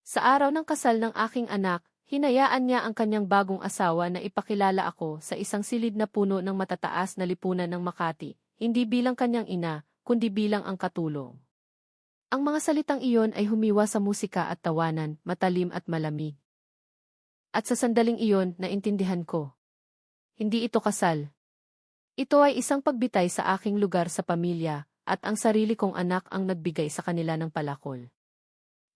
Sa araw ng kasal ng aking anak, hinayaan niya ang kanyang bagong asawa na ipakilala ako sa isang silid na puno ng matataas na lipunan ng Makati, hindi bilang kanyang ina, kundi bilang ang katulong. Ang mga salitang iyon ay humiwa sa musika at tawanan, matalim at malamig. At sa sandaling iyon, naintindihan ko. Hindi ito kasal. Ito ay isang pagbitay sa aking lugar sa pamilya, at ang sarili kong anak ang nagbigay sa kanila ng palakol.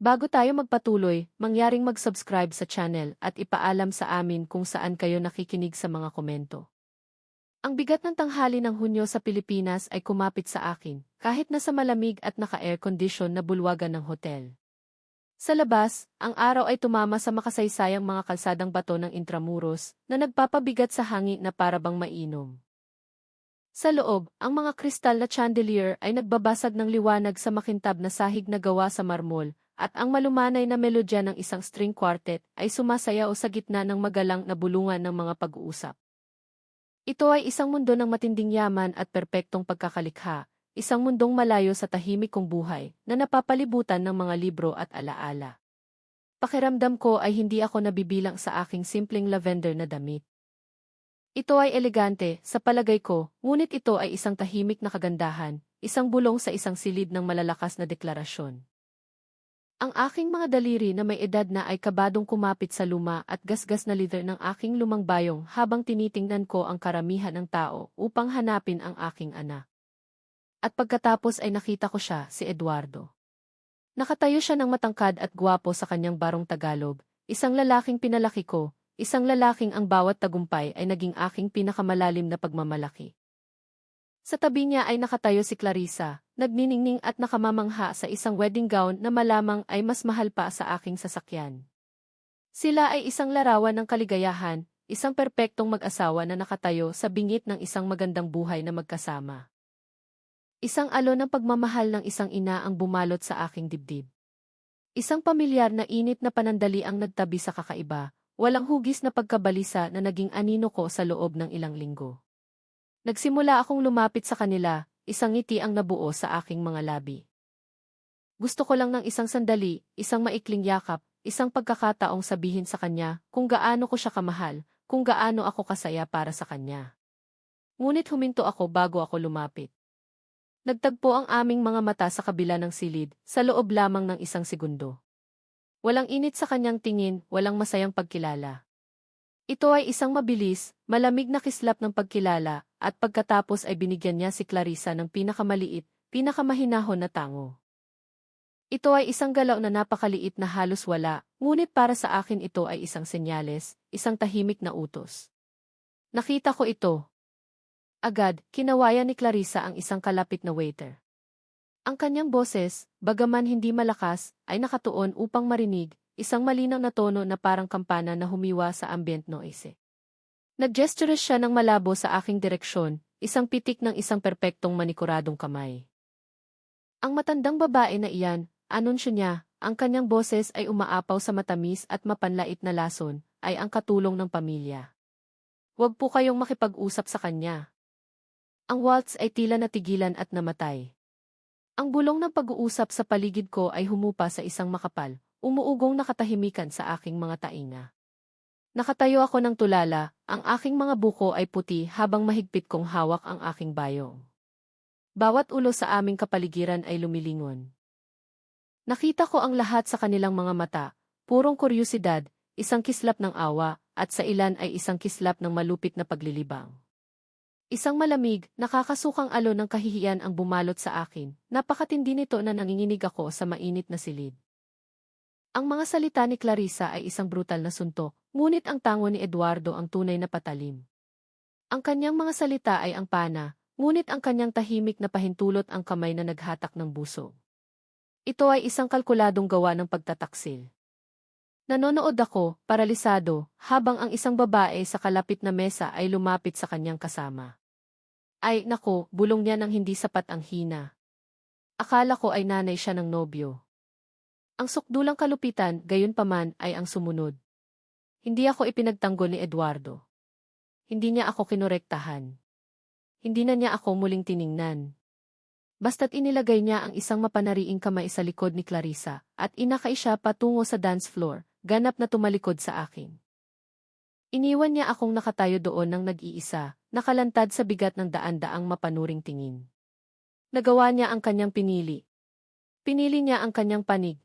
Bago tayo magpatuloy, mangyaring mag-subscribe sa channel at ipaalam sa amin kung saan kayo nakikinig sa mga komento. Ang bigat ng tanghali ng Hunyo sa Pilipinas ay kumapit sa akin, kahit nasa malamig at naka-air condition na bulwagan ng hotel. Sa labas, ang araw ay tumama sa makasaysayang mga kalsadang bato ng Intramuros na nagpapabigat sa hangin na parabang mainom. Sa loob, ang mga kristal na chandelier ay nagbabasag ng liwanag sa makintab na sahig na gawa sa marmol, at ang malumanay na melodya ng isang string quartet ay sumasayaw sa gitna ng magalang na bulungan ng mga pag-uusap. Ito ay isang mundo ng matinding yaman at perpektong pagkakalikha, isang mundong malayo sa tahimik kong buhay na napapalibutan ng mga libro at alaala. Pakiramdam ko ay hindi ako nabibilang sa aking simpleng lavender na damit. Ito ay elegante, sa palagay ko, ngunit ito ay isang tahimik na kagandahan, isang bulong sa isang silid ng malalakas na deklarasyon. Ang aking mga daliri na may edad na ay kabadong kumapit sa luma at gasgas na leather ng aking lumang bayong habang tinitingnan ko ang karamihan ng tao upang hanapin ang aking anak. At pagkatapos ay nakita ko siya, si Eduardo. Nakatayo siya ng matangkad at gwapo sa kanyang barong Tagalog, isang lalaking pinalaki ko, isang lalaking ang bawat tagumpay ay naging aking pinakamalalim na pagmamalaki. Sa tabi niya ay nakatayo si Clarissa, nagniningning at nakamamangha sa isang wedding gown na malamang ay mas mahal pa sa aking sasakyan. Sila ay isang larawan ng kaligayahan, isang perpektong mag-asawa na nakatayo sa bingit ng isang magandang buhay na magkasama. Isang alon ng pagmamahal ng isang ina ang bumalot sa aking dibdib. Isang pamilyar na init na panandali ang nagtabi sa kakaiba, walang hugis na pagkabalisa na naging anino ko sa loob ng ilang linggo. Nagsimula akong lumapit sa kanila, isang ngiti ang nabuo sa aking mga labi. Gusto ko lang ng isang sandali, isang maikling yakap, isang pagkakataong sabihin sa kanya kung gaano ko siya kamahal, kung gaano ako kasaya para sa kanya. Ngunit huminto ako bago ako lumapit. Nagtagpo ang aming mga mata sa kabila ng silid, sa loob lamang ng isang segundo. Walang init sa kanyang tingin, walang masayang pagkilala. Ito ay isang mabilis, malamig na kislap ng pagkilala, at pagkatapos ay binigyan niya si Clarissa ng pinakamaliit, pinakamahinahon na tango. Ito ay isang galaw na napakaliit na halos wala, ngunit para sa akin ito ay isang senyales, isang tahimik na utos. Nakita ko ito. Agad, kinawayan ni Clarissa ang isang kalapit na waiter. Ang kanyang boses, bagaman hindi malakas, ay nakatuon upang marinig, isang malinaw na tono na parang kampana na humiwa sa ambient noise. Nag-gesture siya ng malabo sa aking direksyon, isang pitik ng isang perpektong manikuradong kamay. Ang matandang babae na iyan, anunsyo niya, ang kanyang boses ay umaapaw sa matamis at mapanlait na lason, ay ang katulong ng pamilya. Huwag po kayong makipag-usap sa kanya. Ang waltz ay tila natigilan at namatay. Ang bulong ng pag-uusap sa paligid ko ay humupa sa isang makapal, umuugong na katahimikan sa aking mga tainga. Nakatayo ako ng tulala, ang aking mga buko ay puti habang mahigpit kong hawak ang aking bayong. Bawat ulo sa aming kapaligiran ay lumilingon. Nakita ko ang lahat sa kanilang mga mata, purong kuryusidad, isang kislap ng awa, at sa ilan ay isang kislap ng malupit na paglilibang. Isang malamig, nakakasukang alon ng kahihiyan ang bumalot sa akin, napakatindi nito na nanginginig ako sa mainit na silid. Ang mga salita ni Clarissa ay isang brutal na suntok, ngunit ang tango ni Eduardo ang tunay na patalim. Ang kanyang mga salita ay ang pana, ngunit ang kanyang tahimik na pahintulot ang kamay na naghatak ng buso. Ito ay isang kalkuladong gawa ng pagtataksil. Nanonood ako, paralisado, habang ang isang babae sa kalapit na mesa ay lumapit sa kanyang kasama. Ay, nako, bulong niya ng hindi sapat ang hina. Akala ko ay nanay siya ng nobyo. Ang sukdulang kalupitan, gayunpaman, ay ang sumunod. Hindi ako ipinagtanggol ni Eduardo. Hindi niya ako kinorektahan. Hindi na niya ako muling tiningnan. Basta't inilagay niya ang isang mapanariing kamay sa likod ni Clarissa, at inakay siya patungo sa dance floor, ganap na tumalikod sa akin. Iniwan niya akong nakatayo doon ng nag-iisa, nakalantad sa bigat ng daan-daang mapanuring tingin. Nagawa niya ang kanyang pinili. Pinili niya ang kanyang panig.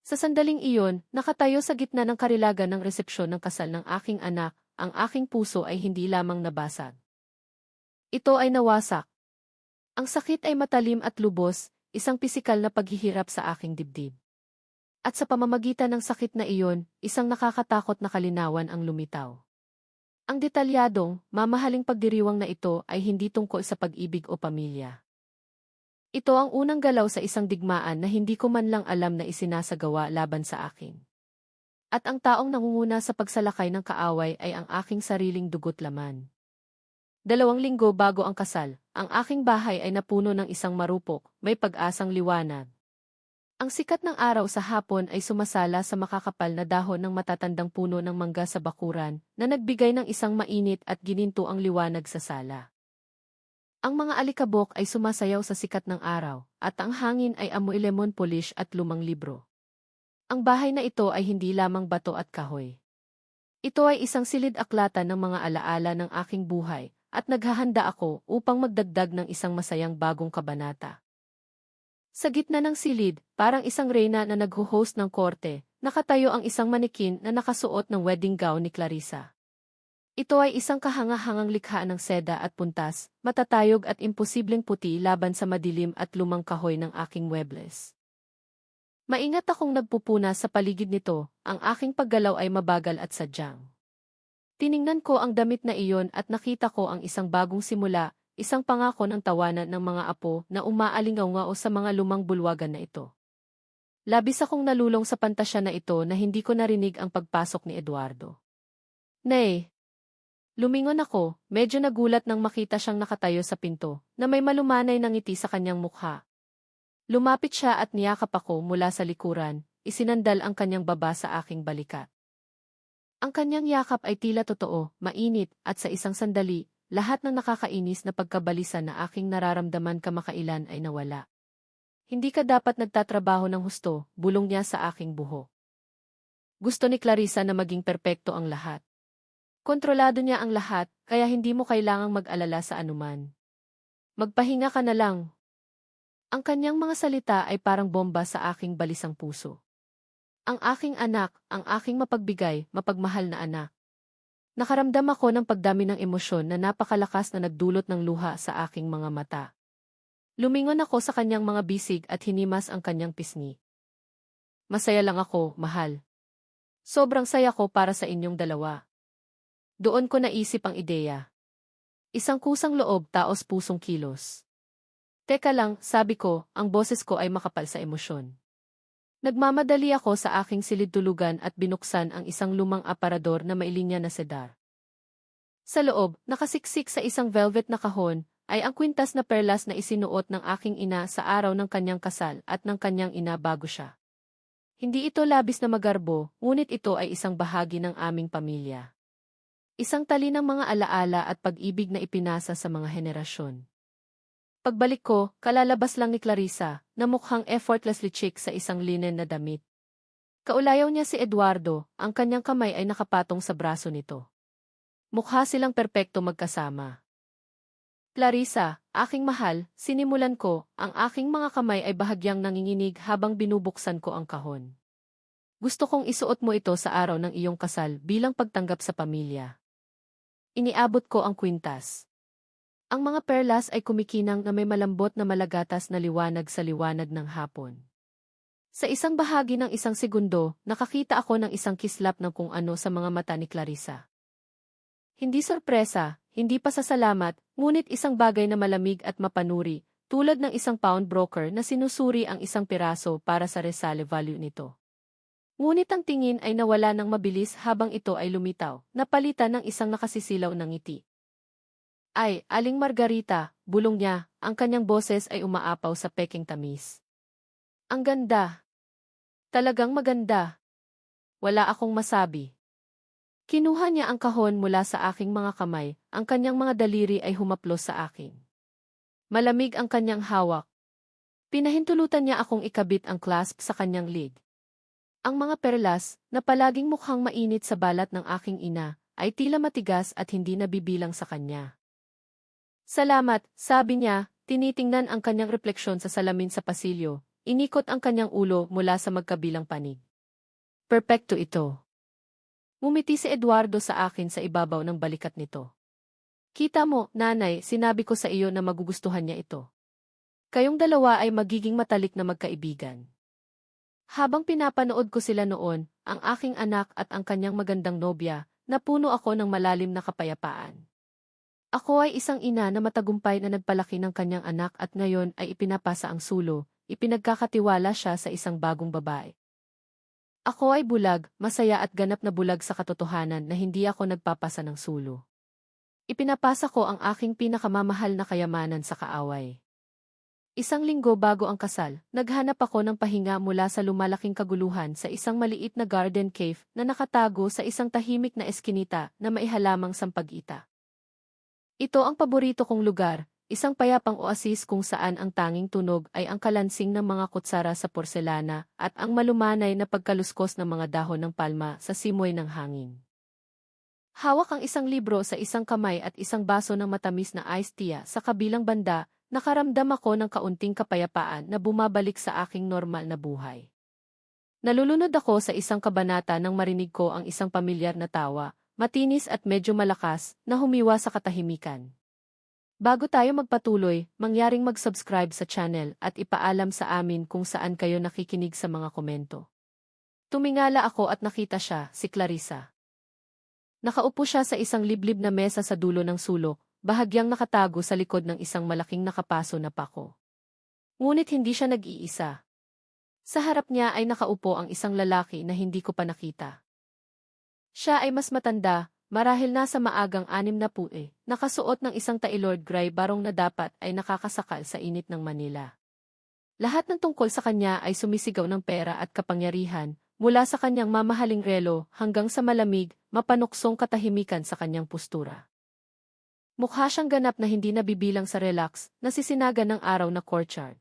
Sa sandaling iyon, nakatayo sa gitna ng karilagan ng resepsyon ng kasal ng aking anak, ang aking puso ay hindi lamang nabasag. Ito ay nawasak. Ang sakit ay matalim at lubos, isang pisikal na paghihirap sa aking dibdib. At sa pamamagitan ng sakit na iyon, isang nakakatakot na kalinawan ang lumitaw. Ang detalyadong, mamahaling pagdiriwang na ito ay hindi tungkol sa pag-ibig o pamilya. Ito ang unang galaw sa isang digmaan na hindi ko man lang alam na isinasagawa laban sa akin. At ang taong nangunguna sa pagsalakay ng kaaway ay ang aking sariling dugo't laman. 2 linggo bago ang kasal, ang aking bahay ay napuno ng isang marupok, may pag-asang liwanag. Ang sikat ng araw sa hapon ay sumasala sa makakapal na dahon ng matatandang puno ng mangga sa bakuran, na nagbigay ng isang mainit at gininto ang liwanag sa sala. Ang mga alikabok ay sumasayaw sa sikat ng araw, at ang hangin ay amoy lemon polish at lumang libro. Ang bahay na ito ay hindi lamang bato at kahoy. Ito ay isang silid-aklatan ng mga alaala ng aking buhay, at naghahanda ako upang magdagdag ng isang masayang bagong kabanata. Sa gitna ng silid, parang isang reyna na nagho-host ng korte, nakatayo ang isang manikin na nakasuot ng wedding gown ni Clarissa. Ito ay isang kahanga-hangang likha ng seda at puntas, matatayog at imposibleng puti laban sa madilim at lumang kahoy ng aking muebles. Maingat akong nagpupuna sa paligid nito, ang aking paggalaw ay mabagal at sadyang. Tiningnan ko ang damit na iyon at nakita ko ang isang bagong simula, isang pangako ng tawanan ng mga apo na umaalingaw-ngao sa mga lumang bulwagan na ito. Labis akong nalulong sa pantasya na ito na hindi ko narinig ang pagpasok ni Eduardo. Nay! Lumingon ako, medyo nagulat nang makita siyang nakatayo sa pinto, na may malumanay na ngiti sa kanyang mukha. Lumapit siya at niyakap ako mula sa likuran, isinandal ang kanyang baba sa aking balikat. Ang kanyang yakap ay tila totoo, mainit, at sa isang sandali, lahat ng nakakainis na pagkabalisa na aking nararamdaman kamakailan ay nawala. Hindi ka dapat nagtatrabaho ng husto, bulong niya sa aking buhok. Gusto ni Clarissa na maging perpekto ang lahat. Kontrolado niya ang lahat, kaya hindi mo kailangang mag-alala sa anuman. Magpahinga ka na lang. Ang kanyang mga salita ay parang bomba sa aking balisang puso. Ang aking anak, ang aking mapagbigay, mapagmahal na anak. Nakaramdam ako ng pagdami ng emosyon na napakalakas na nagdulot ng luha sa aking mga mata. Lumingon ako sa kanyang mga bisig at hinimas ang kanyang pisngi. Masaya lang ako, mahal. Sobrang saya ko para sa inyong dalawa. Doon ko naisip ang ideya. Isang kusang loob taos pusong kilos. Teka lang, sabi ko, ang boses ko ay makapal sa emosyon. Nagmamadali ako sa aking silid-tulugan at binuksan ang isang lumang aparador na mailinya na sedar. Sa loob, nakasiksik sa isang velvet na kahon, ay ang kwintas na perlas na isinuot ng aking ina sa araw ng kanyang kasal at ng kanyang ina bago siya. Hindi ito labis na magarbo, ngunit ito ay isang bahagi ng aming pamilya. Isang tali ng mga alaala at pag-ibig na ipinasa sa mga henerasyon. Pagbalik ko, kalalabas lang ni Clarissa, na mukhang effortlessly chic sa isang linen na damit. Kaulayaw niya si Eduardo, ang kanyang kamay ay nakapatong sa braso nito. Mukha silang perpekto magkasama. Clarissa, aking mahal, sinimulan ko, ang aking mga kamay ay bahagyang nanginginig habang binubuksan ko ang kahon. Gusto kong isuot mo ito sa araw ng iyong kasal bilang pagtanggap sa pamilya. Iniabot ko ang kwintas. Ang mga perlas ay kumikinang na may malambot na malagatas na liwanag sa liwanag ng hapon. Sa isang bahagi ng isang segundo, nakakita ako ng isang kislap ng kung ano sa mga mata ni Clarissa. Hindi sorpresa, hindi pasasalamat, ngunit isang bagay na malamig at mapanuri, tulad ng isang pawnbroker na sinusuri ang isang piraso para sa resale value nito. Ngunit ang tingin ay nawala ng mabilis habang ito ay lumitaw, napalitan ng isang nakasisilaw na ngiti. Ay, Aling Margarita, bulong niya, ang kanyang boses ay umaapaw sa peking tamis. Ang ganda. Talagang maganda. Wala akong masabi. Kinuha niya ang kahon mula sa aking mga kamay, ang kanyang mga daliri ay humaplos sa akin. Malamig ang kanyang hawak, Pinahintulutan niya akong ikabit ang clasp sa kanyang leg. Ang mga perlas, na palaging mukhang mainit sa balat ng aking ina, ay tila matigas at hindi nabibilang sa kanya. Salamat, sabi niya, tinitingnan ang kanyang refleksyon sa salamin sa pasilyo, inikot ang kanyang ulo mula sa magkabilang panig. Perpekto ito. Ngumiti si Eduardo sa akin sa ibabaw ng balikat nito. Kita mo, nanay, sinabi ko sa iyo na magugustuhan niya ito. Kayong dalawa ay magiging matalik na magkaibigan. Habang pinapanood ko sila noon, ang aking anak at ang kanyang magandang nobya, napuno ako ng malalim na kapayapaan. Ako ay isang ina na matagumpay na nagpalaki ng kanyang anak at ngayon ay ipinapasa ang sulo, ipinagkakatiwala siya sa isang bagong babae. Ako ay bulag, masaya at ganap na bulag sa katotohanan na hindi ako nagpapasa ng sulo. Ipinapasa ko ang aking pinakamamahal na kayamanan sa kaaway. Isang linggo bago ang kasal, naghanap ako ng pahinga mula sa lumalaking kaguluhan sa isang maliit na garden cave na nakatago sa isang tahimik na eskinita na maihalamang sampagita. Ito ang paborito kong lugar, isang payapang oasis kung saan ang tanging tunog ay ang kalansing ng mga kutsara sa porselana at ang malumanay na pagkaluskos ng mga dahon ng palma sa simoy ng hangin. Hawak ang isang libro sa isang kamay at isang baso ng matamis na iced tea sa kabilang banda. Nakaramdam ako ng kaunting kapayapaan na bumabalik sa aking normal na buhay. Nalulunod ako sa isang kabanata nang marinig ko ang isang pamilyar na tawa, matinis at medyo malakas, na humiwa sa katahimikan. Bago tayo magpatuloy, mangyaring mag-subscribe sa channel at ipaalam sa amin kung saan kayo nakikinig sa mga komento. Tumingala ako at nakita siya, si Clarissa. Nakaupo siya sa isang liblib na mesa sa dulo ng sulok, bahagyang nakatago sa likod ng isang malaking nakapaso na pako. Ngunit hindi siya nag-iisa. Sa harap niya ay nakaupo ang isang lalaki na hindi ko pa nakita. Siya ay mas matanda, marahil nasa maagang 60, nakasuot ng isang tailored gray barong na dapat ay nakakasakal sa init ng Manila. Lahat ng tungkol sa kanya ay sumisigaw ng pera at kapangyarihan, mula sa kanyang mamahaling relo hanggang sa malamig, mapanuksong katahimikan sa kanyang postura. Mukha siyang ganap na hindi nabibilang sa relax, nasisinaga ng araw na courtyard.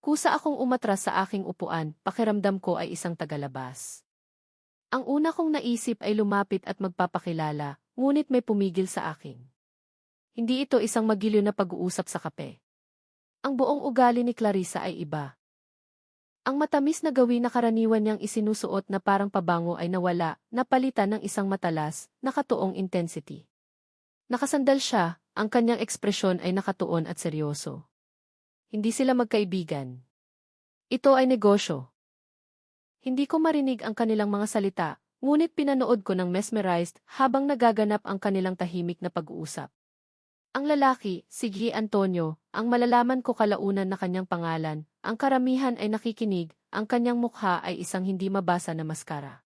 Kusa akong umatras sa aking upuan, pakiramdam ko ay isang tagalabas. Ang una kong naisip ay lumapit at magpapakilala, ngunit may pumigil sa akin. Hindi ito isang magiliw na pag-uusap sa kape. Ang buong ugali ni Clarissa ay iba. Ang matamis na gawin na karaniwan niyang isinusuot na parang pabango ay nawala, napalitan ng isang matalas, nakatuong intensity. Nakasandal siya, ang kanyang ekspresyon ay nakatuon at seryoso. Hindi sila magkaibigan. Ito ay negosyo. Hindi ko marinig ang kanilang mga salita, ngunit pinanood ko ng mesmerized habang nagaganap ang kanilang tahimik na pag-uusap. Ang lalaki, si G. Antonio, ang malalaman ko kalaunan na kanyang pangalan, ang karamihan ay nakikinig, ang kanyang mukha ay isang hindi mabasa na maskara.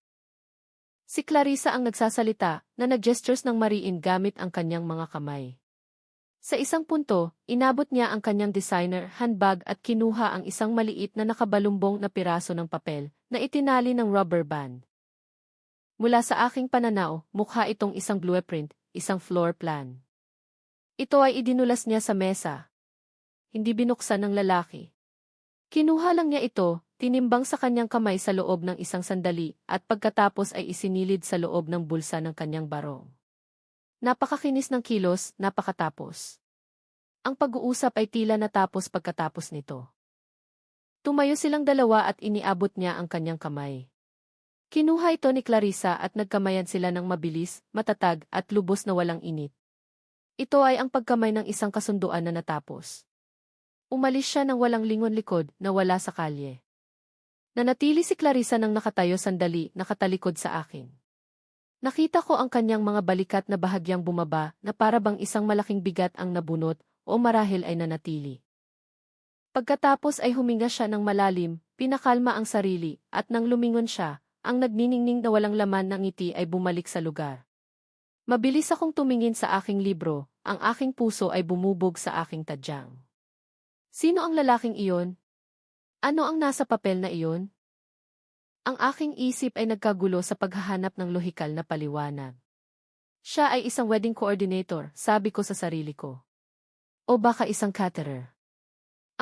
Si Clarissa ang nagsasalita, na nag-gestures ng mariin gamit ang kanyang mga kamay. Sa isang punto, inabot niya ang kanyang designer handbag at kinuha ang isang maliit na nakabalumbong na piraso ng papel, na itinali ng rubber band. Mula sa aking pananaw, mukha itong isang blueprint, isang floor plan. Ito ay idinulas niya sa mesa. Hindi binuksan ng lalaki. Kinuha lang niya ito, tinimbang sa kanyang kamay sa loob ng isang sandali, at pagkatapos ay isinilid sa loob ng bulsa ng kanyang barong. Napakakinis ng kilos, napakatapos. Ang pag-uusap ay tila natapos pagkatapos nito. Tumayo silang dalawa at iniabot niya ang kanyang kamay. Kinuha ito ni Clarissa at nagkamayan sila ng mabilis, matatag, at lubos na walang init. Ito ay ang pagkamay ng isang kasunduan na natapos. Umalis siya ng walang lingon likod, na wala sa kalye. Nanatili si Clarissa nang nakatayo sandali, nakatalikod sa akin. Nakita ko ang kanyang mga balikat na bahagyang bumaba, na para bang isang malaking bigat ang nabunot, o marahil ay nanatili. Pagkatapos ay huminga siya ng malalim, pinakalma ang sarili, at nang lumingon siya, ang nagniningning na walang laman ng ngiti ay bumalik sa lugar. Mabilis akong tumingin sa aking libro, ang aking puso ay bumubog sa aking tadyang. Sino ang lalaking iyon? Ano ang nasa papel na iyon? Ang aking isip ay nagkagulo sa paghahanap ng lohikal na paliwanag. Siya ay isang wedding coordinator, sabi ko sa sarili ko. O baka isang caterer.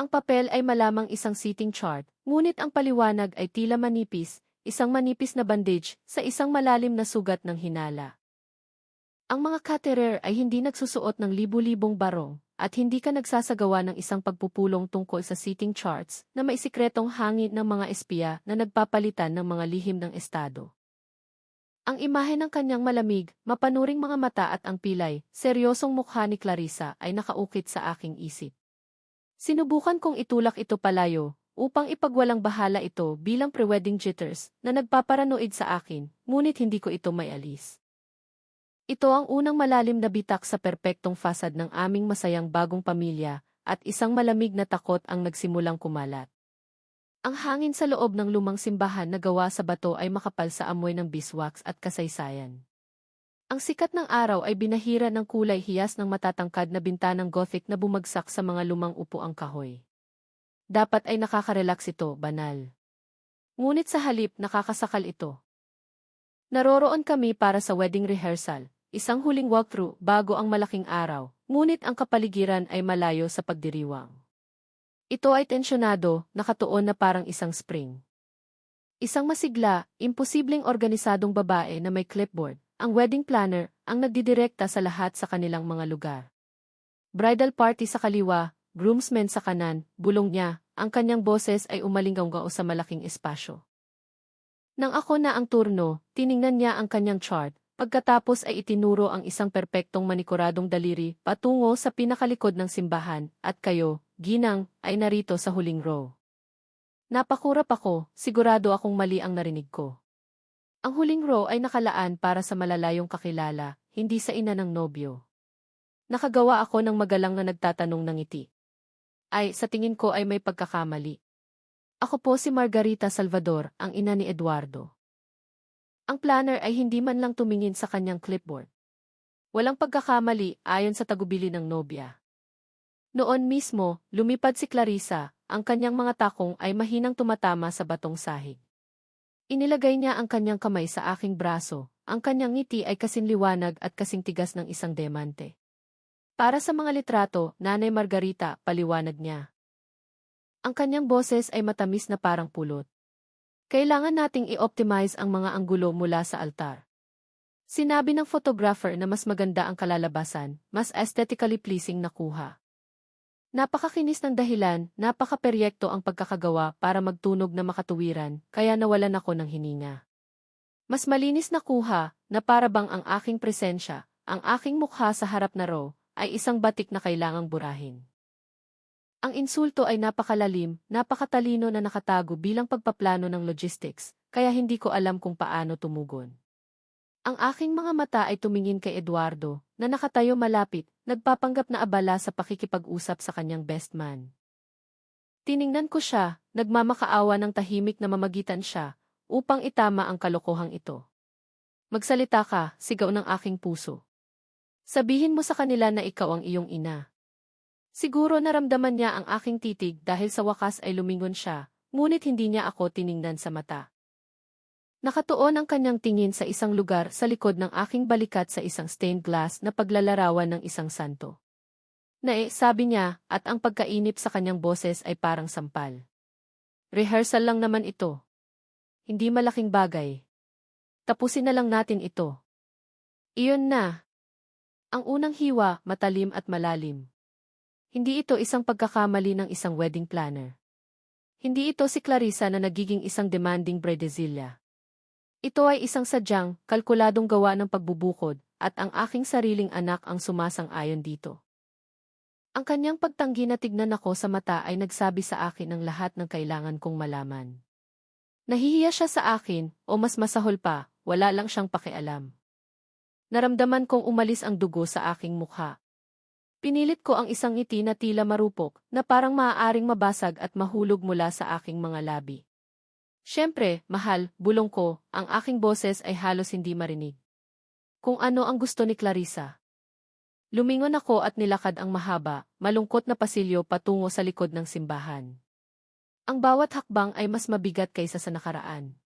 Ang papel ay malamang isang seating chart, ngunit ang paliwanag ay tila manipis, isang manipis na bandage sa isang malalim na sugat ng hinala. Ang mga caterer ay hindi nagsusuot ng libu-libong barong, at hindi ka nagsasagawa ng isang pagpupulong tungkol sa seating charts na may sikretong hangin ng mga espiya na nagpapalitan ng mga lihim ng estado. Ang imahe ng kanyang malamig, mapanuring mga mata at ang pilay, seryosong mukha ni Clarissa ay nakaukit sa aking isip. Sinubukan kong itulak ito palayo, upang ipagwalang bahala ito bilang pre-wedding jitters na nagpaparanoid sa akin, ngunit hindi ko ito maialis. Ito ang unang malalim na bitak sa perpektong fasad ng aming masayang bagong pamilya, at isang malamig na takot ang nagsimulang kumalat. Ang hangin sa loob ng lumang simbahan na gawa sa bato ay makapal sa amoy ng beeswax at kasaysayan. Ang sikat ng araw ay binahira ng kulay hiyas ng matatangkad na bintanang Gothic na bumagsak sa mga lumang upuang kahoy. Dapat ay nakaka-relax ito, banal. Ngunit sa halip nakakasakal ito. Naroroon kami para sa wedding rehearsal, isang huling walkthrough bago ang malaking araw, ngunit ang kapaligiran ay malayo sa pagdiriwang. Ito ay tensyonado, nakatuon na parang isang spring. Isang masigla, imposibleng organisadong babae na may clipboard, ang wedding planner, ang nagdidirekta sa lahat sa kanilang mga lugar. Bridal party sa kaliwa, groomsmen sa kanan, bulong niya, ang kanyang boses ay umalinggaw sa malaking espasyo. Nang ako na ang turno, tiningnan niya ang kanyang chart, pagkatapos ay itinuro ang isang perpektong manikuradong daliri patungo sa pinakalikod ng simbahan, at kayo, ginang, ay narito sa huling row. Napakurap ako, sigurado akong mali ang narinig ko. Ang huling row ay nakalaan para sa malalayong kakilala, hindi sa ina ng nobyo. Nakagawa ako ng magalang na nagtatanong ng ngiti. Ay, sa tingin ko ay may pagkakamali. Ako po si Margarita Salvador, ang ina ni Eduardo. Ang planner ay hindi man lang tumingin sa kanyang clipboard. Walang pagkakamali ayon sa tagubili ng nobya. Noon mismo, lumipad si Clarissa, ang kanyang mga takong ay mahinang tumatama sa batong sahig. Inilagay niya ang kanyang kamay sa aking braso, ang kanyang ngiti ay kasing liwanag at kasing tigas ng isang demante. Para sa mga litrato, Nanay Margarita, paliwanag niya. Ang kanyang boses ay matamis na parang pulot. Kailangan nating i-optimize ang mga anggulo mula sa altar. Sinabi ng photographer na mas maganda ang kalalabasan, mas aesthetically pleasing na kuha. Napakakinis ng dahilan, napaka-peryekto ang pagkakagawa para magtunog na makatuwiran, kaya nawalan ako ng hininga. Mas malinis na kuha, na para bang ang aking presensya, ang aking mukha sa harap na row, ay isang batik na kailangang burahin. Ang insulto ay napakalalim, napakatalino na nakatago bilang pagpaplano ng logistics, kaya hindi ko alam kung paano tumugon. Ang aking mga mata ay tumingin kay Eduardo, na nakatayo malapit, nagpapanggap na abala sa pakikipag-usap sa kanyang best man. Tiningnan ko siya, nagmamakaawa ng tahimik na mamagitan siya, upang itama ang kalokohang ito. Magsalita ka, sigaw ng aking puso. Sabihin mo sa kanila na ikaw ang iyong ina. Siguro naramdaman niya ang aking titig dahil sa wakas ay lumingon siya, ngunit hindi niya ako tiningnan sa mata. Nakatuon ang kanyang tingin sa isang lugar sa likod ng aking balikat sa isang stained glass na paglalarawan ng isang santo. Sabi niya, at ang pagkainip sa kanyang boses ay parang sampal. Rehearsal lang naman ito. Hindi malaking bagay. Tapusin na lang natin ito. Iyon na. Ang unang hiwa, matalim at malalim. Hindi ito isang pagkakamali ng isang wedding planner. Hindi ito si Clarissa na nagiging isang demanding bridezilla. Ito ay isang sadyang, kalkuladong gawa ng pagbubukod, at ang aking sariling anak ang sumasang-ayon dito. Ang kanyang pagtanggi na tignan ako sa mata ay nagsabi sa akin ang lahat ng kailangan kong malaman. Nahihiya siya sa akin, o mas masahol pa, wala lang siyang pakialam. Naramdaman kong umalis ang dugo sa aking mukha. Pinilit ko ang isang ngiti na tila marupok, na parang maaaring mabasag at mahulog mula sa aking mga labi. Siyempre, mahal, bulong ko, ang aking boses ay halos hindi marinig. Kung ano ang gusto ni Clarissa. Lumingon ako at nilakad ang mahaba, malungkot na pasilyo patungo sa likod ng simbahan. Ang bawat hakbang ay mas mabigat kaysa sa nakaraan.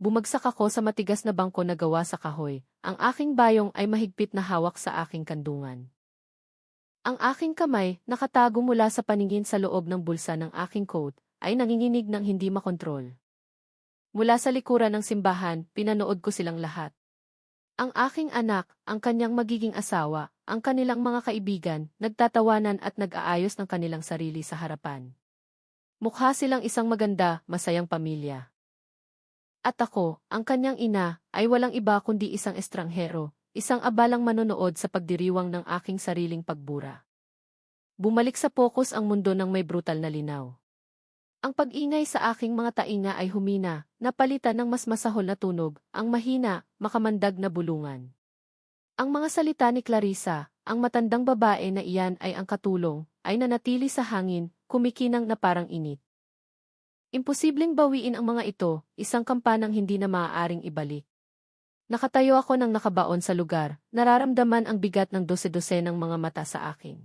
Bumagsak ako sa matigas na bangko na gawa sa kahoy, ang aking bayong ay mahigpit na hawak sa aking kandungan. Ang aking kamay, nakatago mula sa paningin sa loob ng bulsa ng aking coat, ay nanginginig ng hindi makontrol. Mula sa likuran ng simbahan, pinanood ko silang lahat. Ang aking anak, ang kanyang magiging asawa, ang kanilang mga kaibigan, nagtatawanan at nag-aayos ng kanilang sarili sa harapan. Mukha silang isang maganda, masayang pamilya. At ako, ang kanyang ina, ay walang iba kundi isang estranghero, isang abalang manonood sa pagdiriwang ng aking sariling pagbura. Bumalik sa focus ang mundo ng may brutal na linaw. Ang pag-ingay sa aking mga tainga ay humina, napalitan ng mas masahol na tunog, ang mahina, makamandag na bulungan. Ang mga salita ni Clarissa, ang matandang babae na iyan ay ang katulong, ay nanatili sa hangin, kumikinang na parang init. Imposibleng bawiin ang mga ito, isang kampanang hindi na maaaring ibalik. Nakatayo ako ng nakabaon sa lugar, nararamdaman ang bigat ng dose-dose ng mga mata sa akin.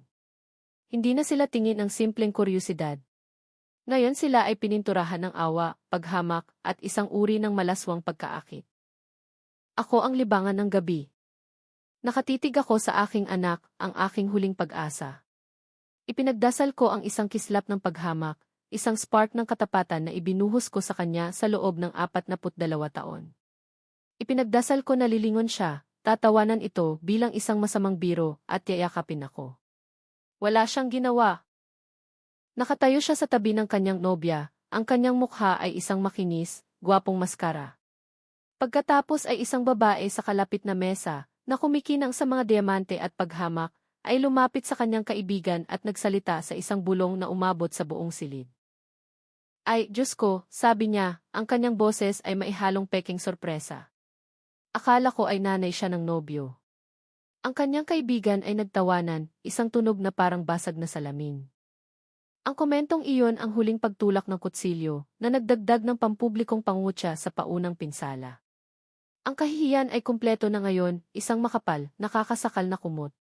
Hindi na sila tingin ng simpleng kuryosidad. Ngayon sila ay pininturahan ng awa, paghamak, at isang uri ng malaswang pagkaakit. Ako ang libangan ng gabi. Nakatitig ako sa aking anak, ang aking huling pag-asa. Ipinagdasal ko ang isang kislap ng paghamak, isang spark ng katapatan na ibinuhos ko sa kanya sa loob ng 42 taon. Ipinagdasal ko na lilingon siya, tatawanan ito bilang isang masamang biro at yayakapin ako. Wala siyang ginawa. Nakatayo siya sa tabi ng kanyang nobya, ang kanyang mukha ay isang makinis, gwapong maskara. Pagkatapos ay isang babae sa kalapit na mesa, na kumikinang sa mga diamante at paghamak, ay lumapit sa kanyang kaibigan at nagsalita sa isang bulong na umabot sa buong silid. Ay, Diyos ko, sabi niya, ang kanyang boses ay maihalong peking sorpresa. Akala ko ay nanay siya ng nobyo. Ang kanyang kaibigan ay nagtawanan, isang tunog na parang basag na salamin. Ang komentong iyon ang huling pagtulak ng kutsilyo na nagdagdag ng pampublikong pangutya sa paunang pinsala. Ang kahihiyan ay kumpleto na ngayon, isang makapal, nakakasakal na kumot.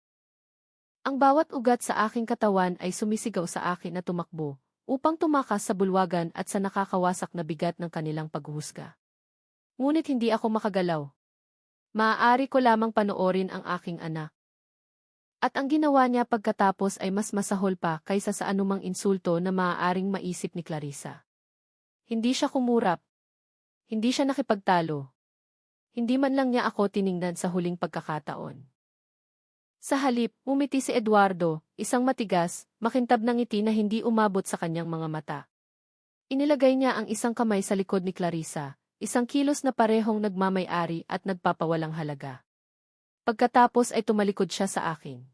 Ang bawat ugat sa aking katawan ay sumisigaw sa akin na tumakbo, upang tumakas sa bulwagan at sa nakakawasak na bigat ng kanilang paghuhusga. Ngunit hindi ako makagalaw. Maaari ko lamang panoorin ang aking anak. At ang ginawa niya pagkatapos ay mas masahol pa kaysa sa anumang insulto na maaaring maisip ni Clarissa. Hindi siya kumurap. Hindi siya nakipagtalo. Hindi man lang niya ako tiningnan sa huling pagkakataon. Sa halip, umiti si Eduardo, isang matigas, makintab na ngiti na hindi umabot sa kanyang mga mata. Inilagay niya ang isang kamay sa likod ni Clarissa, isang kilos na parehong nagmamay-ari at nagpapawalang halaga. Pagkatapos ay tumalikod siya sa akin.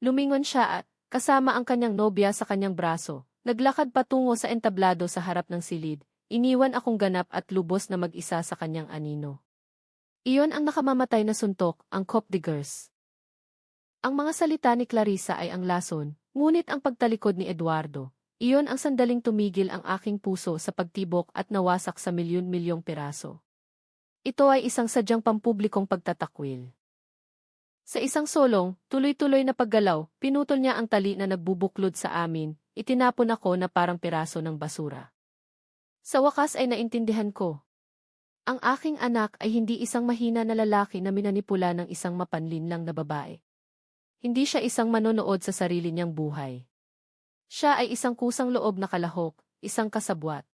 Lumingon siya at, kasama ang kanyang nobya sa kanyang braso, naglakad patungo sa entablado sa harap ng silid, iniwan akong ganap at lubos na mag-isa sa kanyang anino. Iyon ang nakamamatay na suntok, ang Coupe de Girls. Ang mga salita ni Clarissa ay ang lason, ngunit ang pagtalikod ni Eduardo, iyon ang sandaling tumigil ang aking puso sa pagtibok at nawasak sa milyon-milyong piraso. Ito ay isang sadyang pampublikong pagtatakwil. Sa isang solong, tuloy-tuloy na paggalaw, pinutol niya ang tali na nagbubuklod sa amin, itinapon ako na parang piraso ng basura. Sa wakas ay naintindihan ko. Ang aking anak ay hindi isang mahina na lalaki na minanipula ng isang mapanlinlang na babae. Hindi siya isang manonood sa sarili niyang buhay. Siya ay isang kusang loob na kalahok, isang kasabwat.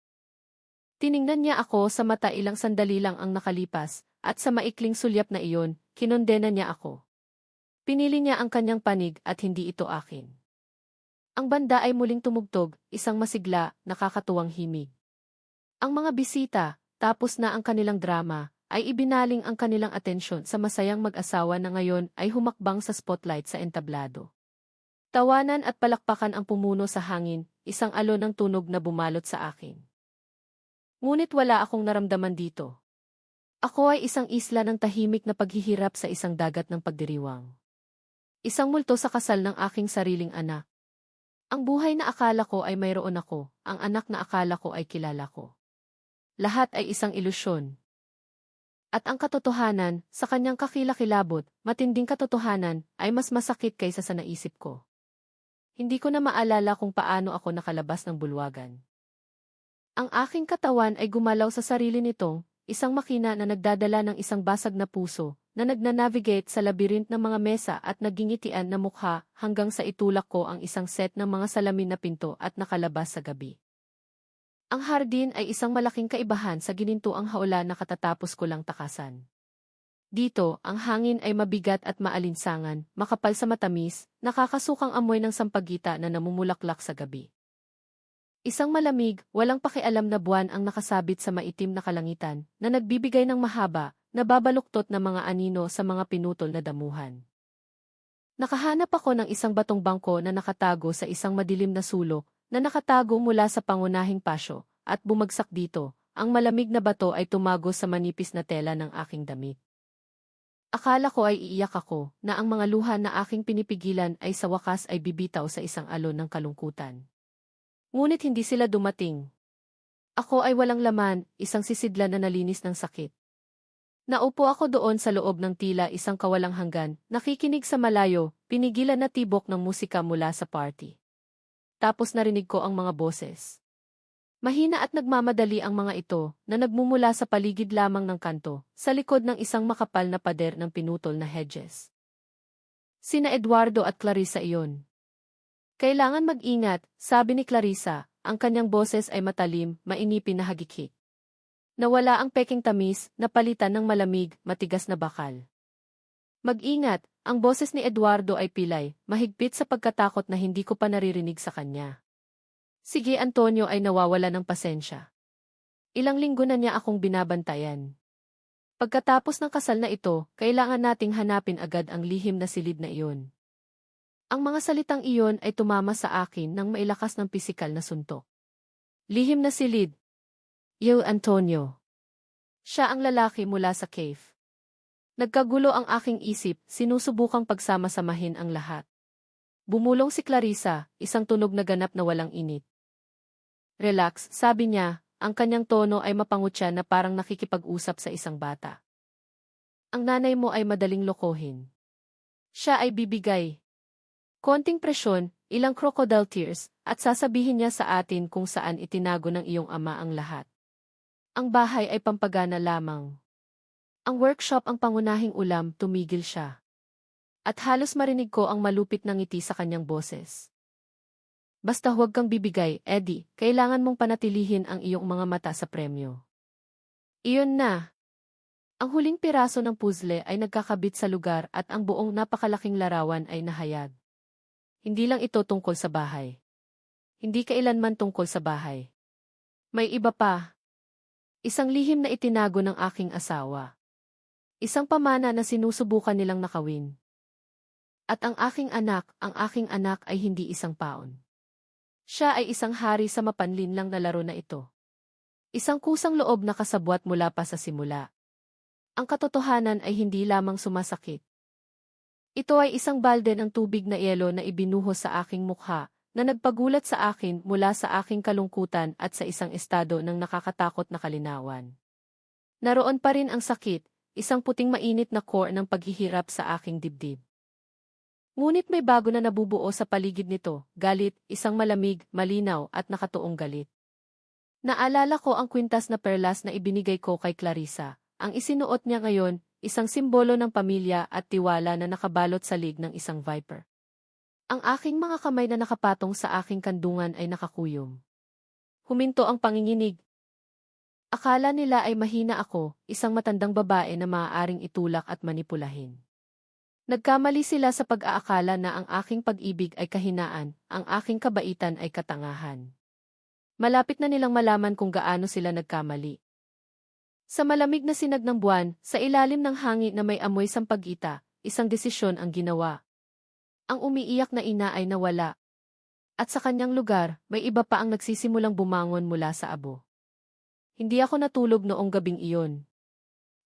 Tiningnan niya ako sa mata ilang sandali lang ang nakalipas, at sa maikling sulyap na iyon, kinondena niya ako. Pinili niya ang kanyang panig at hindi ito akin. Ang banda ay muling tumugtog, isang masigla, nakakatuwang himig. Ang mga bisita, tapos na ang kanilang drama, ay ibinaling ang kanilang atensyon sa masayang mag-asawa na ngayon ay humakbang sa spotlight sa entablado. Tawanan at palakpakan ang pumuno sa hangin, isang alon ng tunog na bumalot sa akin. Ngunit wala akong naramdaman dito. Ako ay isang isla ng tahimik na paghihirap sa isang dagat ng pagdiriwang. Isang multo sa kasal ng aking sariling anak. Ang buhay na akala ko ay mayroon ako, ang anak na akala ko ay kilala ko. Lahat ay isang ilusyon. At ang katotohanan, sa kanyang kakilakilabot, matinding katotohanan, ay mas masakit kaysa sa naisip ko. Hindi ko na maalala kung paano ako nakalabas ng bulwagan. Ang aking katawan ay gumalaw sa sarili nitong, isang makina na nagdadala ng isang basag na puso, na nagnanavigate sa labirint ng mga mesa at nagingitian na mukha hanggang sa itulak ko ang isang set ng mga salamin na pinto at nakalabas sa gabi. Ang hardin ay isang malaking kaibahan sa ginintuang haulan na katatapos ko lang takasan. Dito, ang hangin ay mabigat at maalinsangan, makapal sa matamis, nakakasukang amoy ng sampagita na namumulaklak sa gabi. Isang malamig, walang pakialam na buwan ang nakasabit sa maitim na kalangitan, na nagbibigay ng mahaba, nababaluktot na mga anino sa mga pinutol na damuhan. Nakahanap ako ng isang batong bangko na nakatago sa isang madilim na sulok, na nakatago mula sa pangunahing pasyo, at bumagsak dito, ang malamig na bato ay tumago sa manipis na tela ng aking damit. Akala ko ay iiyak ako, na ang mga luha na aking pinipigilan ay sa wakas ay bibitaw sa isang alon ng kalungkutan. Ngunit hindi sila dumating. Ako ay walang laman, isang sisidlan na nalinis ng sakit. Naupo ako doon sa loob ng tila isang kawalang hanggan, nakikinig sa malayo, pinigilan na tibok ng musika mula sa party. Tapos narinig ko ang mga boses. Mahina at nagmamadali ang mga ito, na nagmumula sa paligid lamang ng kanto, sa likod ng isang makapal na pader ng pinutol na hedges. Sina Eduardo at Clarissa iyon. Kailangan mag-ingat, sabi ni Clarissa, ang kanyang boses ay matalim, mainipin na hagikik. Nawala ang peking tamis, napalitan ng malamig, matigas na bakal. Mag-ingat, ang boses ni Eduardo ay pilay, mahigpit sa pagkatakot na hindi ko pa naririnig sa kanya. Sige, Antonio ay nawawala ng pasensya. Ilang linggo na niya akong binabantayan. Pagkatapos ng kasal na ito, kailangan nating hanapin agad ang lihim na silid na iyon. Ang mga salitang iyon ay tumama sa akin ng mailakas ng pisikal na suntok. Lihim na silid. Yo, Antonio. Siya ang lalaki mula sa cave. Nagkagulo ang aking isip, sinusubukang pagsama-samahin ang lahat. Bumulong si Clarissa, isang tunog na ganap na walang init. Relax, sabi niya, ang kanyang tono ay mapangutya na parang nakikipag-usap sa isang bata. Ang nanay mo ay madaling lokohin. Siya ay bibigay. Konting presyon, ilang crocodile tears, at sasabihin niya sa atin kung saan itinago ng iyong ama ang lahat. Ang bahay ay pampagana lamang. Ang workshop ang pangunahing ulam, tumigil siya. At halos marinig ko ang malupit na ngiti sa kanyang boses. Basta huwag kang bibigay, Eddie, kailangan mong panatilihin ang iyong mga mata sa premyo. Iyon na. Ang huling piraso ng puzzle ay nagkakabit sa lugar at ang buong napakalaking larawan ay nahayag. Hindi lang ito tungkol sa bahay. Hindi kailanman tungkol sa bahay. May iba pa. Isang lihim na itinago ng aking asawa. Isang pamana na sinusubukan nilang nakawin. At ang aking anak ay hindi isang paon. Siya ay isang hari sa mapanlinlang na laro na ito. Isang kusang loob na kasabwat mula pa sa simula. Ang katotohanan ay hindi lamang sumasakit. Ito ay isang balde ng tubig na yelo na ibinuhos sa aking mukha, na nagpagulat sa akin mula sa aking kalungkutan at sa isang estado ng nakakatakot na kalinawan. Naroon pa rin ang sakit, isang puting mainit na core ng paghihirap sa aking dibdib. Ngunit may bago na nabubuo sa paligid nito, galit, isang malamig, malinaw at nakatuong galit. Naalala ko ang kwintas na perlas na ibinigay ko kay Clarissa, ang isinuot niya ngayon, isang simbolo ng pamilya at tiwala na nakabalot sa lig ng isang viper. Ang aking mga kamay na nakapatong sa aking kandungan ay nakakuyom. Huminto ang panginginig. Akala nila ay mahina ako, isang matandang babae na maaaring itulak at manipulahin. Nagkamali sila sa pag-aakala na ang aking pag-ibig ay kahinaan, ang aking kabaitan ay katangahan. Malapit na nilang malaman kung gaano sila nagkamali. Sa malamig na sinag ng buwan, sa ilalim ng hangin na may amoy sampagita, isang desisyon ang ginawa. Ang umiiyak na ina ay nawala. At sa kanyang lugar, may iba pa ang nagsisimulang bumangon mula sa abo. Hindi ako natulog noong gabing iyon.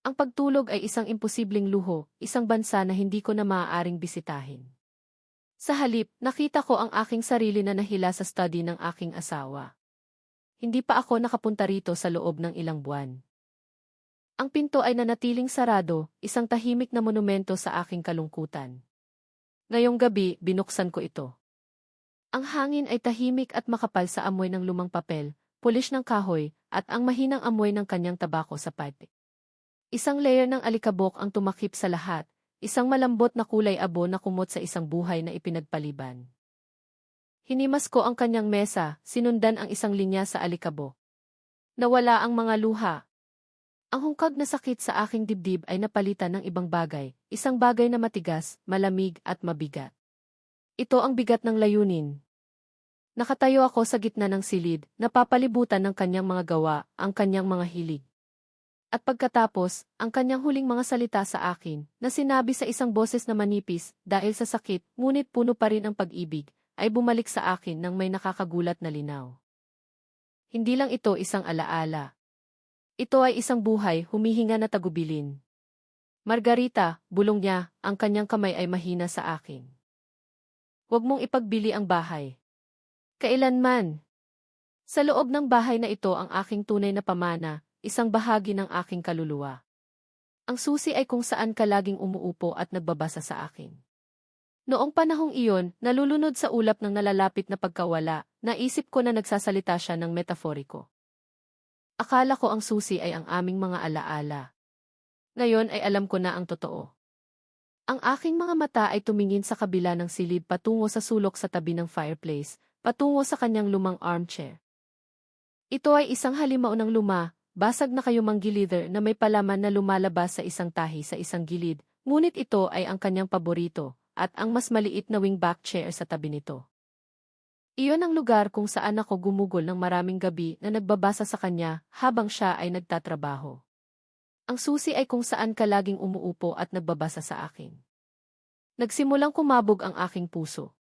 Ang pagtulog ay isang imposibleng luho, isang bansa na hindi ko na maaaring bisitahin. Sa halip, nakita ko ang aking sarili na nahila sa study ng aking asawa. Hindi pa ako nakapunta rito sa loob ng ilang buwan. Ang pinto ay nanatiling sarado, isang tahimik na monumento sa aking kalungkutan. Ngayong gabi, binuksan ko ito. Ang hangin ay tahimik at makapal sa amoy ng lumang papel, pulish ng kahoy, at ang mahinang amoy ng kanyang tabako sa pipe. Isang layer ng alikabok ang tumakip sa lahat, isang malambot na kulay abo na kumot sa isang buhay na ipinagpaliban. Hinimas ko ang kanyang mesa, sinundan ang isang linya sa alikabok. Nawala ang mga luha. Ang hungkag na sakit sa aking dibdib ay napalitan ng ibang bagay, isang bagay na matigas, malamig at mabigat. Ito ang bigat ng layunin. Nakatayo ako sa gitna ng silid, napapalibutan ng kanyang mga gawa, ang kanyang mga hilig. At pagkatapos, ang kanyang huling mga salita sa akin, na sinabi sa isang boses na manipis, dahil sa sakit, ngunit puno pa rin ang pag-ibig, ay bumalik sa akin ng may nakakagulat na linaw. Hindi lang ito isang alaala. Ito ay isang buhay, humihinga na tagubilin. Margarita, bulong niya, ang kanyang kamay ay mahina sa akin. Huwag mong ipagbili ang bahay. Kailanman. Sa loob ng bahay na ito ang aking tunay na pamana, isang bahagi ng aking kaluluwa. Ang susi ay kung saan ka laging umuupo at nagbabasa sa akin. Noong panahong iyon, nalulunod sa ulap ng nalalapit na pagkawala, naisip ko na nagsasalita siya ng metaforiko. Akala ko ang susi ay ang aming mga alaala. Ngayon ay alam ko na ang totoo. Ang aking mga mata ay tumingin sa kabila ng silid patungo sa sulok sa tabi ng fireplace, patungo sa kanyang lumang armchair. Ito ay isang halimaw ng luma, basag na kayumang gilither na may palaman na lumalabas sa isang tahi sa isang gilid, ngunit ito ay ang kanyang paborito, at ang mas maliit na wingback chair sa tabi nito. Iyon ang lugar kung saan ako gumugol ng maraming gabi na nagbabasa sa kanya habang siya ay nagtatrabaho. Ang susi ay kung saan ka laging umuupo at nagbabasa sa akin. Nagsimulang kumabog ang aking puso.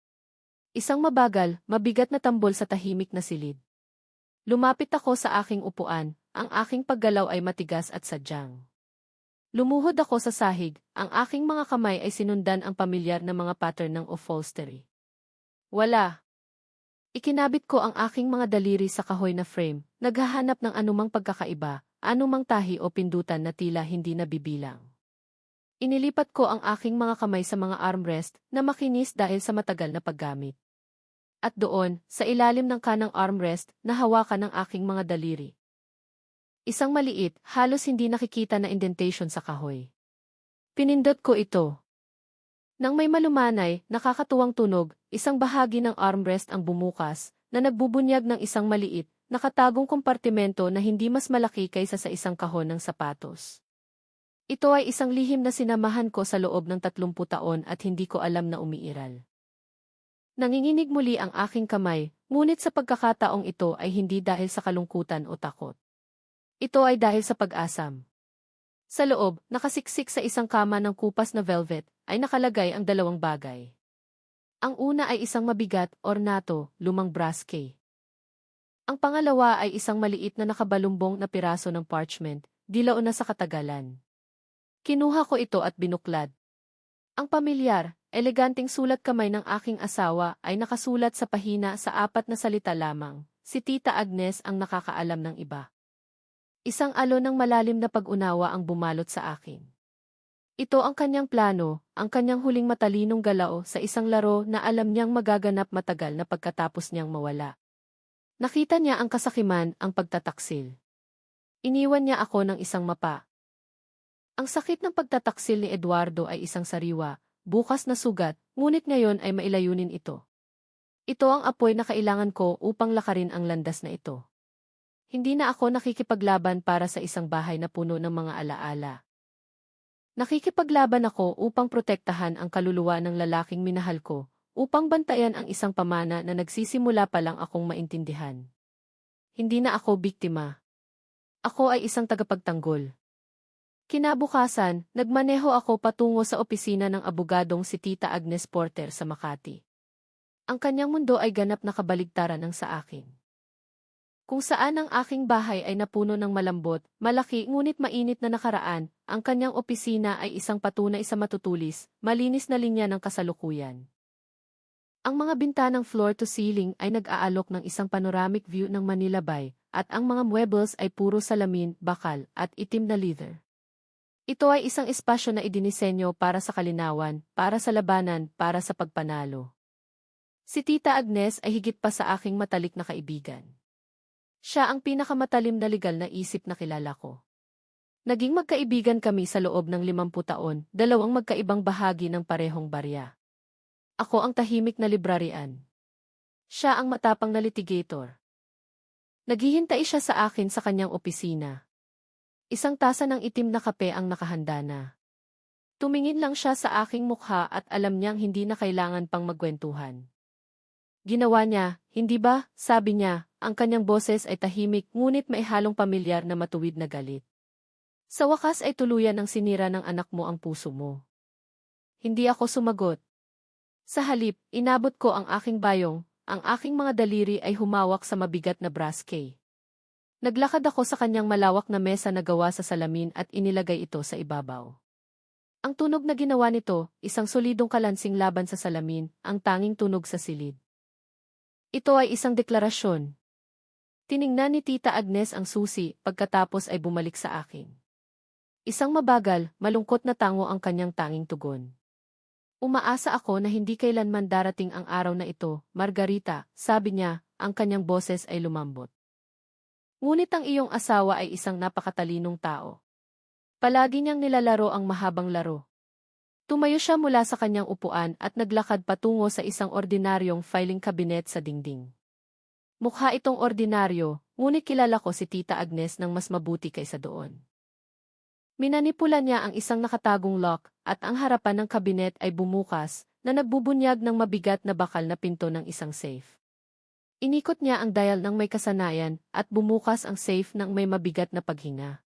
Isang mabagal, mabigat na tambol sa tahimik na silid. Lumapit ako sa aking upuan, ang aking paggalaw ay matigas at sadyang. Lumuhod ako sa sahig, ang aking mga kamay ay sinundan ang pamilyar na mga pattern ng upholstery. Wala. Ikinabit ko ang aking mga daliri sa kahoy na frame, naghahanap ng anumang pagkakaiba, anumang tahi o pindutan na tila hindi nabibilang. Inilipat ko ang aking mga kamay sa mga armrest na makinis dahil sa matagal na paggamit. At doon, sa ilalim ng kanang armrest, nahawakan ng aking mga daliri. Isang maliit, halos hindi nakikita na indentation sa kahoy. Pinindot ko ito. Nang may malumanay, nakakatuwang tunog, isang bahagi ng armrest ang bumukas, na nagbubunyag ng isang maliit, nakatagong kompartimento na hindi mas malaki kaysa sa isang kahon ng sapatos. Ito ay isang lihim na sinamahan ko sa loob ng 30 taon at hindi ko alam na umiiral. Nanginginig muli ang aking kamay, ngunit sa pagkakataong ito ay hindi dahil sa kalungkutan o takot. Ito ay dahil sa pag-asam. Sa loob, nakasiksik sa isang kama ng kupas na velvet, ay nakalagay ang dalawang bagay. Ang una ay isang mabigat, ornato, lumang brass key. Ang pangalawa ay isang maliit na nakabalumbong na piraso ng parchment, dilaw na sa katagalan. Kinuha ko ito at binuklad. Ang pamilyar, eleganting sulat kamay ng aking asawa ay nakasulat sa pahina sa 4 na salita lamang, si Tita Agnes ang nakakaalam ng iba. Isang alon ng malalim na pag-unawa ang bumalot sa akin. Ito ang kanyang plano, ang kanyang huling matalinong galao sa isang laro na alam niyang magaganap matagal na pagkatapos niyang mawala. Nakita niya ang kasakiman, ang pagtataksil. Iniwan niya ako ng isang mapa. Ang sakit ng pagtataksil ni Eduardo ay isang sariwa, bukas na sugat, ngunit ngayon ay mailayunin ito. Ito ang apoy na kailangan ko upang lakarin ang landas na ito. Hindi na ako nakikipaglaban para sa isang bahay na puno ng mga alaala. Nakikipaglaban ako upang protektahan ang kaluluwa ng lalaking minahal ko, upang bantayan ang isang pamana na nagsisimula pa lang akong maintindihan. Hindi na ako biktima. Ako ay isang tagapagtanggol. Kinabukasan, nagmaneho ako patungo sa opisina ng abogadong si Tita Agnes Porter sa Makati. Ang kanyang mundo ay ganap na kabaligtaran ng sa akin. Kung saan ang aking bahay ay napuno ng malambot, malaki ngunit mainit na nakaraan, ang kanyang opisina ay isang patunay sa matutulis, malinis na linya ng kasalukuyan. Ang mga bintanang floor to ceiling ay nag-aalok ng isang panoramic view ng Manila Bay, at ang mga muebles ay puro salamin, bakal, at itim na leather. Ito ay isang espasyo na idinisenyo para sa kalinawan, para sa labanan, para sa pagpanalo. Si Tita Agnes ay higit pa sa aking matalik na kaibigan. Siya ang pinakamatalim na legal na isip na kilala ko. Naging magkaibigan kami sa loob ng 50 taon, dalawang magkaibang bahagi ng parehong barya. Ako ang tahimik na librarian. Siya ang matapang na litigator. Naghihintay siya sa akin sa kanyang opisina. Isang tasa ng itim na kape ang nakahanda na. Tumingin lang siya sa aking mukha at alam niyang hindi na kailangan pang magkwentuhan. Ginawa niya, hindi ba? Sabi niya, ang kanyang boses ay tahimik ngunit may halong pamilyar na matuwid na galit. Sa wakas ay tuluyan ng sinira ng anak mo ang puso mo. Hindi ako sumagot. Sa halip, inabot ko ang aking bayong, ang aking mga daliri ay humawak sa mabigat na brass key. Naglakad ako sa kanyang malawak na mesa na gawa sa salamin at inilagay ito sa ibabaw. Ang tunog na ginawa nito, isang solidong kalansing laban sa salamin, ang tanging tunog sa silid. Ito ay isang deklarasyon. Tiningnan ni Tita Agnes ang susi pagkatapos ay bumalik sa akin. Isang mabagal, malungkot na tango ang kanyang tanging tugon. Umaasa ako na hindi kailanman darating ang araw na ito, Margarita, sabi niya, ang kanyang boses ay lumambot. Ngunit ang iyong asawa ay isang napakatalinong tao. Palagi niyang nilalaro ang mahabang laro. Tumayo siya mula sa kanyang upuan at naglakad patungo sa isang ordinaryong filing cabinet sa dingding. Mukha itong ordinaryo, ngunit kilala ko si Tita Agnes ng mas mabuti kaysa doon. Minanipula niya ang isang nakatagong lock at ang harapan ng kabinet ay bumukas na nagbubunyag ng mabigat na bakal na pinto ng isang safe. Inikot niya ang dial ng may kasanayan at bumukas ang safe ng may mabigat na paghinga.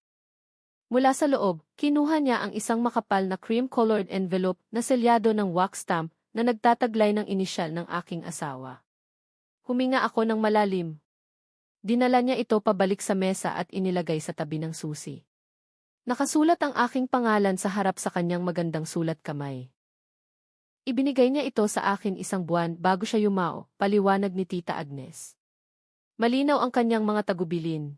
Mula sa loob, kinuha niya ang isang makapal na cream-colored envelope na selyado ng wax stamp na nagtataglay ng inisyal ng aking asawa. Huminga ako ng malalim. Dinala niya ito pabalik sa mesa at inilagay sa tabi ng susi. Nakasulat ang aking pangalan sa harap sa kanyang magandang sulat kamay. Ibinigay niya ito sa akin isang buwan bago siya yumao, paliwanag ni Tita Agnes. Malinaw ang kanyang mga tagubilin.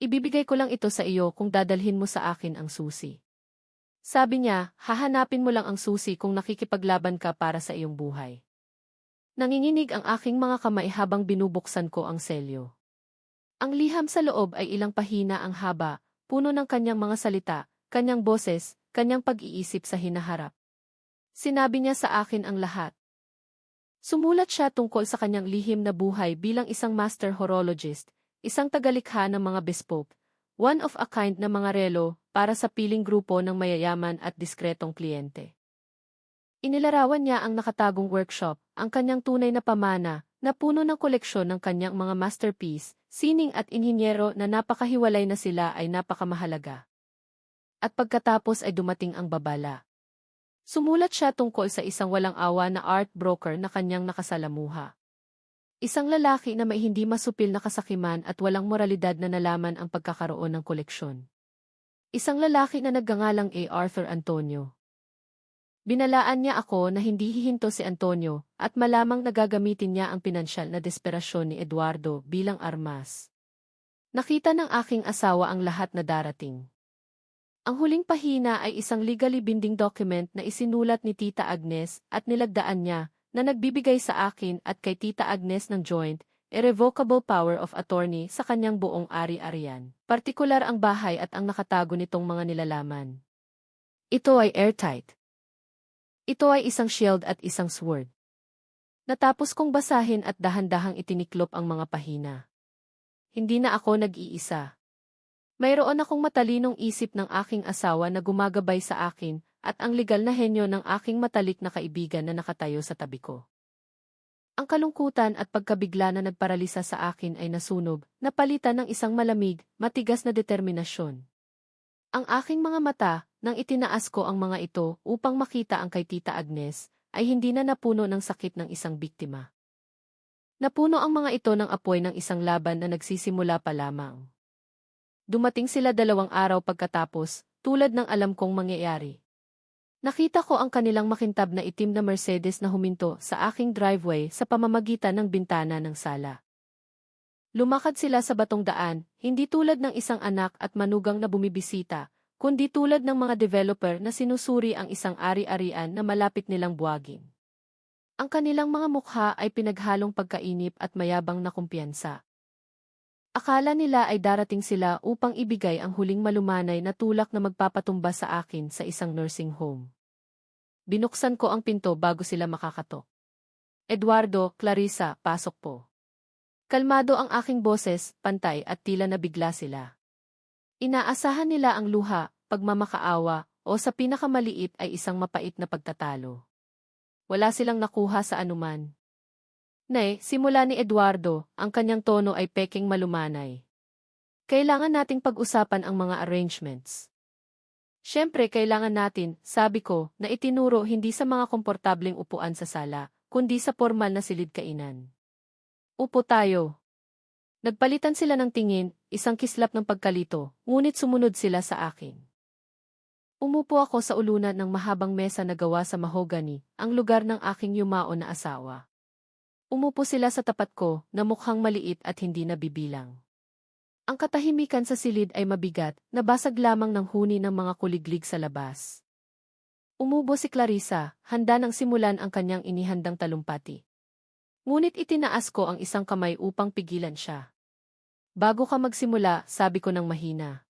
Ibibigay ko lang ito sa iyo kung dadalhin mo sa akin ang susi. Sabi niya, hahanapin mo lang ang susi kung nakikipaglaban ka para sa iyong buhay. Nanginginig ang aking mga kamay habang binubuksan ko ang selyo. Ang liham sa loob ay ilang pahina ang haba, puno ng kanyang mga salita, kanyang boses, kanyang pag-iisip sa hinaharap. Sinabi niya sa akin ang lahat. Sumulat siya tungkol sa kanyang lihim na buhay bilang isang master horologist, isang tagalikha ng mga bespoke, one-of-a-kind na mga relo para sa piling grupo ng mayayaman at diskretong kliyente. Inilarawan niya ang nakatagong workshop, ang kanyang tunay na pamana, na puno ng koleksyon ng kanyang mga masterpiece, sining at inhinyero na napakahiwalay na sila ay napakamahalaga. At pagkatapos ay dumating ang babala. Sumulat siya tungkol sa isang walang awa na art broker na kanyang nakasalamuha. Isang lalaki na may hindi masupil na kasakiman at walang moralidad na nalaman ang pagkakaroon ng koleksyon. Isang lalaki na nagngangalang Arthur Antonio. Binalaan niya ako na hindi hihinto si Antonio at malamang nagagamitin niya ang pinansyal na desperasyon ni Eduardo bilang armas. Nakita ng aking asawa ang lahat na darating. Ang huling pahina ay isang legally binding document na isinulat ni Tita Agnes at nilagdaan niya na nagbibigay sa akin at kay Tita Agnes ng joint, irrevocable power of attorney sa kanyang buong ari-arian. Partikular ang bahay at ang nakatago nitong mga nilalaman. Ito ay airtight. Ito ay isang shield at isang sword. Natapos kong basahin at dahan-dahang itiniklop ang mga pahina. Hindi na ako nag-iisa. Mayroon akong matalinong isip ng aking asawa na gumagabay sa akin at ang legal na henyo ng aking matalik na kaibigan na nakatayo sa tabi ko. Ang kalungkutan at pagkabigla na nagparalisa sa akin ay nasunog, napalitan ng isang malamig, matigas na determinasyon. Ang aking mga mata, nang itinaas ko ang mga ito upang makita ang kay Tita Agnes, ay hindi na napuno ng sakit ng isang biktima. Napuno ang mga ito ng apoy ng isang laban na nagsisimula pa lamang. Dumating sila 2 araw pagkatapos, tulad ng alam kong mangyayari. Nakita ko ang kanilang makintab na itim na Mercedes na huminto sa aking driveway sa pamamagitan ng bintana ng sala. Lumakad sila sa batong daan, hindi tulad ng isang anak at manugang na bumibisita, kundi tulad ng mga developer na sinusuri ang isang ari-arian na malapit nilang buwagin. Ang kanilang mga mukha ay pinaghalong pagkainip at mayabang na kumpiyansa. Akala nila ay darating sila upang ibigay ang huling malumanay na tulak na magpapatumba sa akin sa isang nursing home. Binuksan ko ang pinto bago sila makakatok. Eduardo, Clarissa, pasok po. Kalmado ang aking boses, pantay at tila nabigla sila. Inaasahan nila ang luha, pagmamakaawa, o sa pinakamaliit ay isang mapait na pagtatalo. Wala silang nakuha sa anuman. Nay, simula ni Eduardo, ang kanyang tono ay peking malumanay. Kailangan nating pag-usapan ang mga arrangements. Siyempre kailangan natin, sabi ko, na itinuro hindi sa mga komportableng upuan sa sala, kundi sa formal na silid kainan. Upo tayo. Nagpalitan sila ng tingin, isang kislap ng pagkalito, ngunit sumunod sila sa akin. Umupo ako sa ulunan ng mahabang mesa na gawa sa mahogany, ang lugar ng aking yumao na asawa. Umupo sila sa tapat ko, na mukhang maliit at hindi nabibilang. Ang katahimikan sa silid ay mabigat, nabasag lamang ng huni ng mga kuliglig sa labas. Umubo si Clarissa, handa nang simulan ang kanyang inihandang talumpati. Ngunit itinaas ko ang isang kamay upang pigilan siya. Bago ka magsimula, sabi ko ng mahina.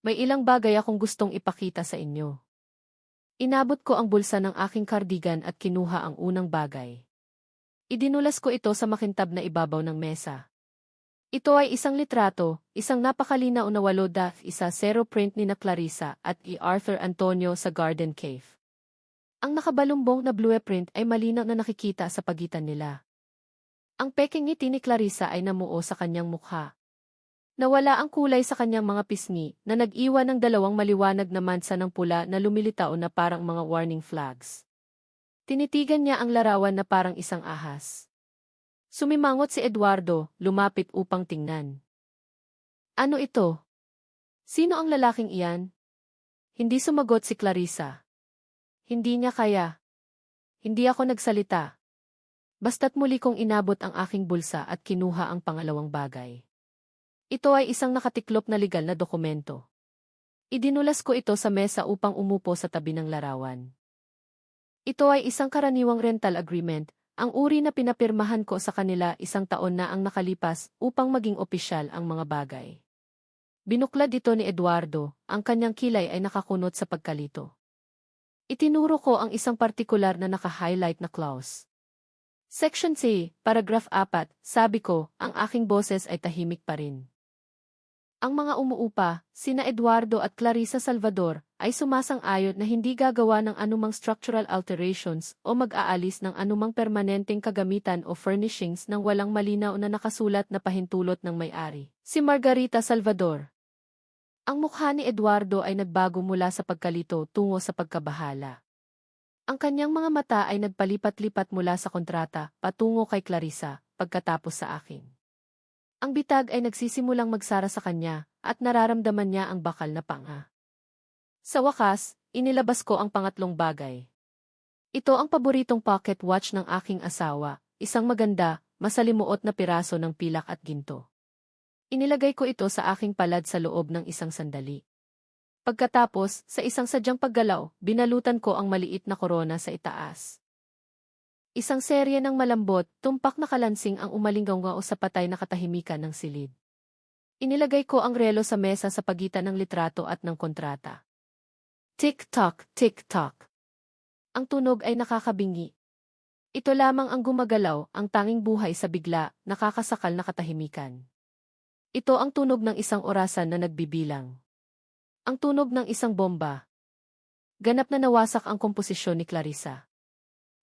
May ilang bagay akong gustong ipakita sa inyo. Inabot ko ang bulsa ng aking cardigan at kinuha ang unang bagay. Idinulas ko ito sa makintab na ibabaw ng mesa. Ito ay isang litrato, isang napakalinaw na 8:0 print ni na Clarissa at ni Arthur Antonio sa Garden Cave. Ang nakabalumbong na blueprint ay malinaw na nakikita sa pagitan nila. Ang peking ngiti ni Clarissa ay namuo sa kanyang mukha. Nawala ang kulay sa kanyang mga pisngi na nag-iwan ng dalawang maliwanag na mansa ng pula na lumilitaw na parang mga warning flags. Tinitigan niya ang larawan na parang isang ahas. Sumimangot si Eduardo, lumapit upang tingnan. Ano ito? Sino ang lalaking iyan? Hindi sumagot si Clarissa. Hindi niya kaya. Hindi ako nagsalita. Basta't muli kong inabot ang aking bulsa at kinuha ang pangalawang bagay. Ito ay isang nakatiklop na legal na dokumento. Idinulas ko ito sa mesa upang umupo sa tabi ng larawan. Ito ay isang karaniwang rental agreement, ang uri na pinapirmahan ko sa kanila 1 taon na ang nakalipas upang maging opisyal ang mga bagay. Binuklad ito ni Eduardo, ang kanyang kilay ay nakakunot sa pagkalito. Itinuro ko ang isang partikular na naka-highlight na clause. Section C, paragraph 4, sabi ko, ang aking boses ay tahimik pa rin. Ang mga umuupa, sina Eduardo at Clarissa Salvador, ay sumasang-ayon na hindi gagawa ng anumang structural alterations o mag-aalis ng anumang permanenteng kagamitan o furnishings nang walang malinaw na nakasulat na pahintulot ng may-ari. Si Margarita Salvador. Ang mukha ni Eduardo ay nagbago mula sa pagkalito tungo sa pagkabahala. Ang kanyang mga mata ay nagpalipat-lipat mula sa kontrata patungo kay Clarissa, pagkatapos sa akin. Ang bitag ay nagsisimulang magsara sa kanya at nararamdaman niya ang bakal na panga. Sa wakas, inilabas ko ang pangatlong bagay. Ito ang paboritong pocket watch ng aking asawa, isang maganda, masalimuot na piraso ng pilak at ginto. Inilagay ko ito sa aking palad sa loob ng isang sandali. Pagkatapos, sa isang sadyang paggalaw, binalutan ko ang maliit na korona sa itaas. Isang serye ng malambot, tumpak na kalansing ang umalinggaw sa patay na katahimikan ng silid. Inilagay ko ang relo sa mesa sa pagitan ng litrato at ng kontrata. Tick-tock, tick-tock. Ang tunog ay nakakabingi. Ito lamang ang gumagalaw, ang tanging buhay sa bigla, nakakasakal na katahimikan. Ito ang tunog ng isang orasan na nagbibilang. Ang tunog ng isang bomba. Ganap na nawasak ang komposisyon ni Clarissa.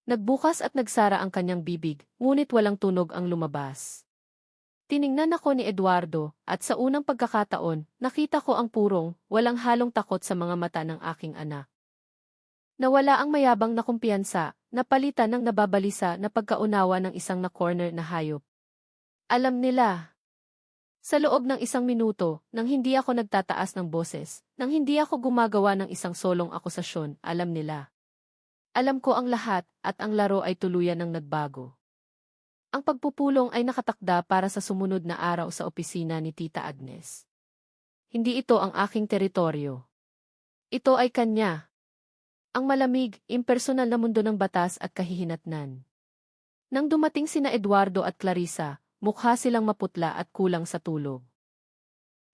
Nagbukas at nagsara ang kanyang bibig, ngunit walang tunog ang lumabas. Tiningnan ako ni Eduardo, at sa unang pagkakataon, nakita ko ang purong, walang halong takot sa mga mata ng aking anak. Nawala ang mayabang na kumpiyansa, napalitan ng nababalisa na pagkaunawa ng isang na-corner na hayop. Alam nila. Sa loob ng 1 minuto, nang hindi ako nagtataas ng boses, nang hindi ako gumagawa ng isang solong akusasyon, alam nila. Alam ko ang lahat, at ang laro ay tuluyan ng nagbago. Ang pagpupulong ay nakatakda para sa sumunod na araw sa opisina ni Tita Agnes. Hindi ito ang aking teritoryo. Ito ay kanya. Ang malamig, impersonal na mundo ng batas at kahihinatnan. Nang dumating sina Eduardo at Clarissa, mukha silang maputla at kulang sa tulog.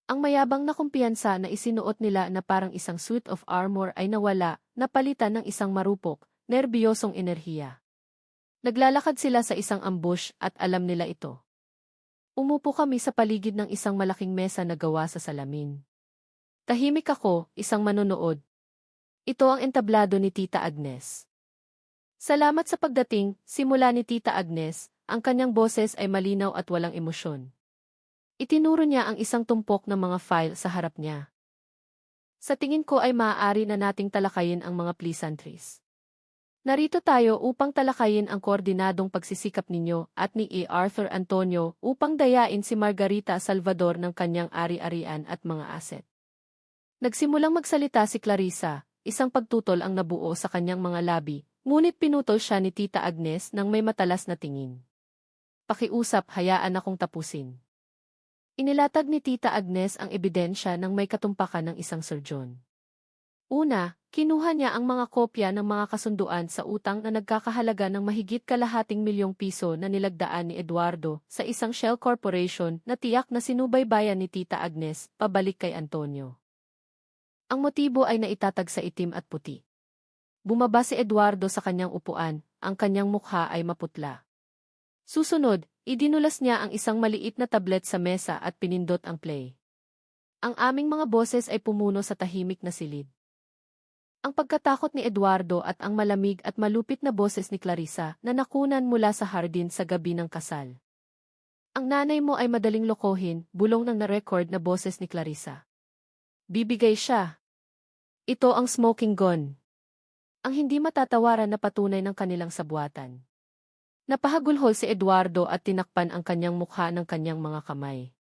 Ang mayabang na kumpiyansa na isinuot nila na parang isang suit of armor ay nawala, napalitan ng isang marupok, nerbiyosong enerhiya. Naglalakad sila sa isang ambush at alam nila ito. Umupo kami sa paligid ng isang malaking mesa na gawa sa salamin. Tahimik ako, isang manonood. Ito ang entablado ni Tita Agnes. Salamat sa pagdating, simula ni Tita Agnes, ang kanyang boses ay malinaw at walang emosyon. Itinuro niya ang isang tumpok ng mga file sa harap niya. Sa tingin ko ay maaari na nating talakayin ang mga pleasantries. Narito tayo upang talakayin ang koordinadong pagsisikap ninyo at ni Arthur Antonio upang dayain si Margarita Salvador ng kanyang ari-arian at mga aset. Nagsimulang magsalita si Clarissa, isang pagtutol ang nabuo sa kanyang mga labi, ngunit pinutol siya ni Tita Agnes nang may matalas na tingin. Pakiusap, hayaan akong tapusin. Inilatag ni Tita Agnes ang ebidensya ng may katumpakan ng isang surgeon. Una, kinuha niya ang mga kopya ng mga kasunduan sa utang na nagkakahalaga ng mahigit ₱250,000 na nilagdaan ni Eduardo sa isang shell corporation na tiyak na sinubaybayan ni Tita Agnes pabalik kay Antonio. Ang motibo ay naitatag sa itim at puti. Bumaba si Eduardo sa kanyang upuan, ang kanyang mukha ay maputla. Susunod, idinulas niya ang isang maliit na tablet sa mesa at pinindot ang play. Ang aming mga boses ay pumuno sa tahimik na silid. Ang pagkatakot ni Eduardo at ang malamig at malupit na boses ni Clarissa na nakunan mula sa hardin sa gabi ng kasal. Ang nanay mo ay madaling lokohin, bulong ng na-record na boses ni Clarissa. Bibigay siya. Ito ang smoking gun. Ang hindi matatawaran na patunay ng kanilang sabuatan. Napahagulhol si Eduardo at tinakpan ang kanyang mukha ng kanyang mga kamay.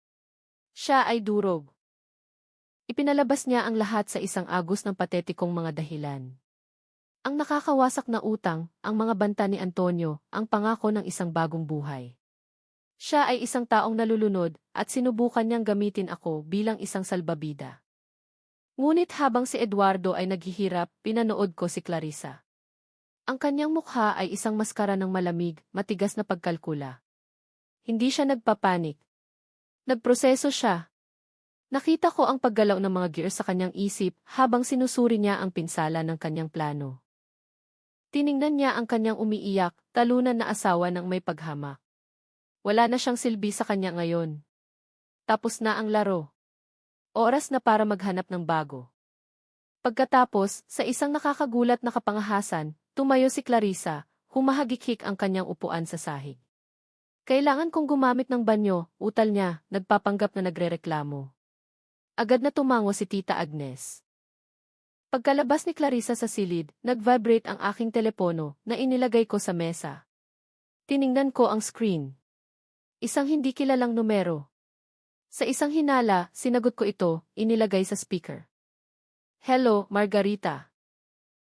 Siya ay durog. Ipinalabas niya ang lahat sa isang agos ng patetikong mga dahilan. Ang nakakawasak na utang, ang mga banta ni Antonio, ang pangako ng isang bagong buhay. Siya ay isang taong nalulunod at sinubukan niyang gamitin ako bilang isang salbabida. Ngunit habang si Eduardo ay naghihirap, pinanood ko si Clarissa. Ang kanyang mukha ay isang maskara ng malamig, matigas na pagkalkula. Hindi siya nagpapanik. Nagproseso siya. Nakita ko ang paggalaw ng mga gears sa kanyang isip habang sinusuri niya ang pinsala ng kanyang plano. Tiningnan niya ang kanyang umiiyak, talunan na asawa ng may paghamak. Wala na siyang silbi sa kanya ngayon. Tapos na ang laro. Oras na para maghanap ng bago. Pagkatapos, sa isang nakakagulat na kapangahasan, tumayo si Clarissa, humahagikik ang kanyang upuan sa sahig. Kailangan kong gumamit ng banyo, utal niya, nagpapanggap na nagrereklamo. Agad na tumango si Tita Agnes. Pagkalabas ni Clarissa sa silid, nag-vibrate ang aking telepono na inilagay ko sa mesa. Tiningnan ko ang screen. Isang hindi kilalang numero. Sa isang hinala, sinagot ko ito, inilagay sa speaker. Hello, Margarita.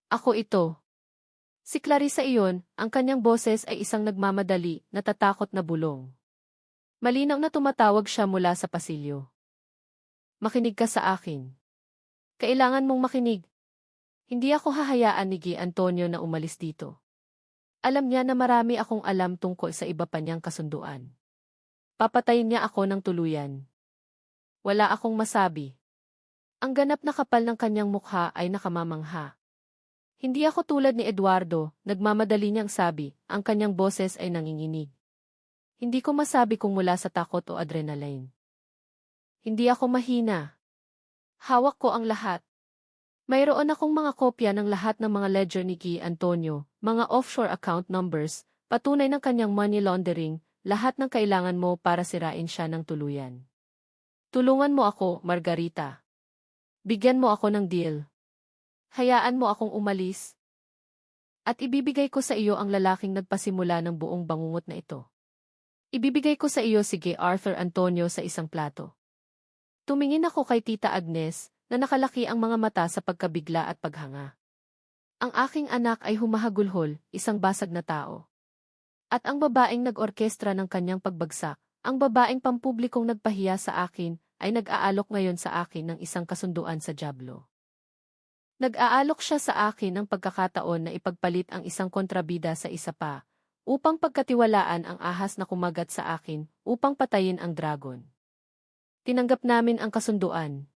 Ako ito. Si Clarissa iyon, ang kanyang boses ay isang nagmamadali, natatakot na bulong. Malinaw na tumatawag siya mula sa pasilyo. Makinig ka sa akin. Kailangan mong makinig. Hindi ako hahayaan ni Antonio na umalis dito. Alam niya na marami akong alam tungkol sa iba pa niyang kasunduan. Papatayin niya ako ng tuluyan. Wala akong masabi. Ang ganap na kapal ng kanyang mukha ay nakamamangha. Hindi ako tulad ni Eduardo, nagmamadali niyang sabi, ang kanyang boses ay nanginginig. Hindi ko masabi kung mula sa takot o adrenaline. Hindi ako mahina. Hawak ko ang lahat. Mayroon akong mga kopya ng lahat ng mga ledger ni Antonio, mga offshore account numbers, patunay ng kanyang money laundering, lahat ng kailangan mo para sirain siya ng tuluyan. Tulungan mo ako, Margarita. Bigyan mo ako ng deal. Hayaan mo akong umalis. At ibibigay ko sa iyo ang lalaking nagpasimula ng buong bangungot na ito. Ibibigay ko sa iyo si Arthur Antonio sa isang plato. Tumingin ako kay Tita Agnes, na nakalaki ang mga mata sa pagkabigla at paghanga. Ang aking anak ay humahagulhol, isang basag na tao. At ang babaeng nag-orkestra ng kanyang pagbagsak, ang babaeng pampublikong nagpahiya sa akin, ay nag-aalok ngayon sa akin ng isang kasunduan sa dyablo. Nag-aalok siya sa akin ng pagkakataon na ipagpalit ang isang kontrabida sa isa pa, upang pagkatiwalaan ang ahas na kumagat sa akin, upang patayin ang dragon. Tinanggap namin ang kasunduan.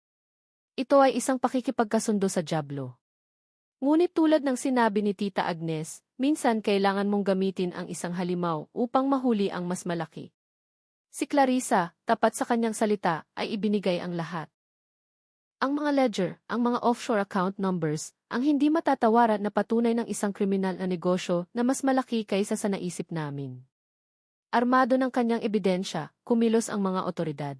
Ito ay isang pakikipagkasundo sa dyablo. Ngunit tulad ng sinabi ni Tita Agnes, minsan kailangan mong gamitin ang isang halimaw upang mahuli ang mas malaki. Si Clarissa, tapat sa kanyang salita, ay ibinigay ang lahat. Ang mga ledger, ang mga offshore account numbers, ang hindi matatawaran na patunay ng isang kriminal na negosyo na mas malaki kaysa sa naisip namin. Armado ng kanyang ebidensya, kumilos ang mga otoridad.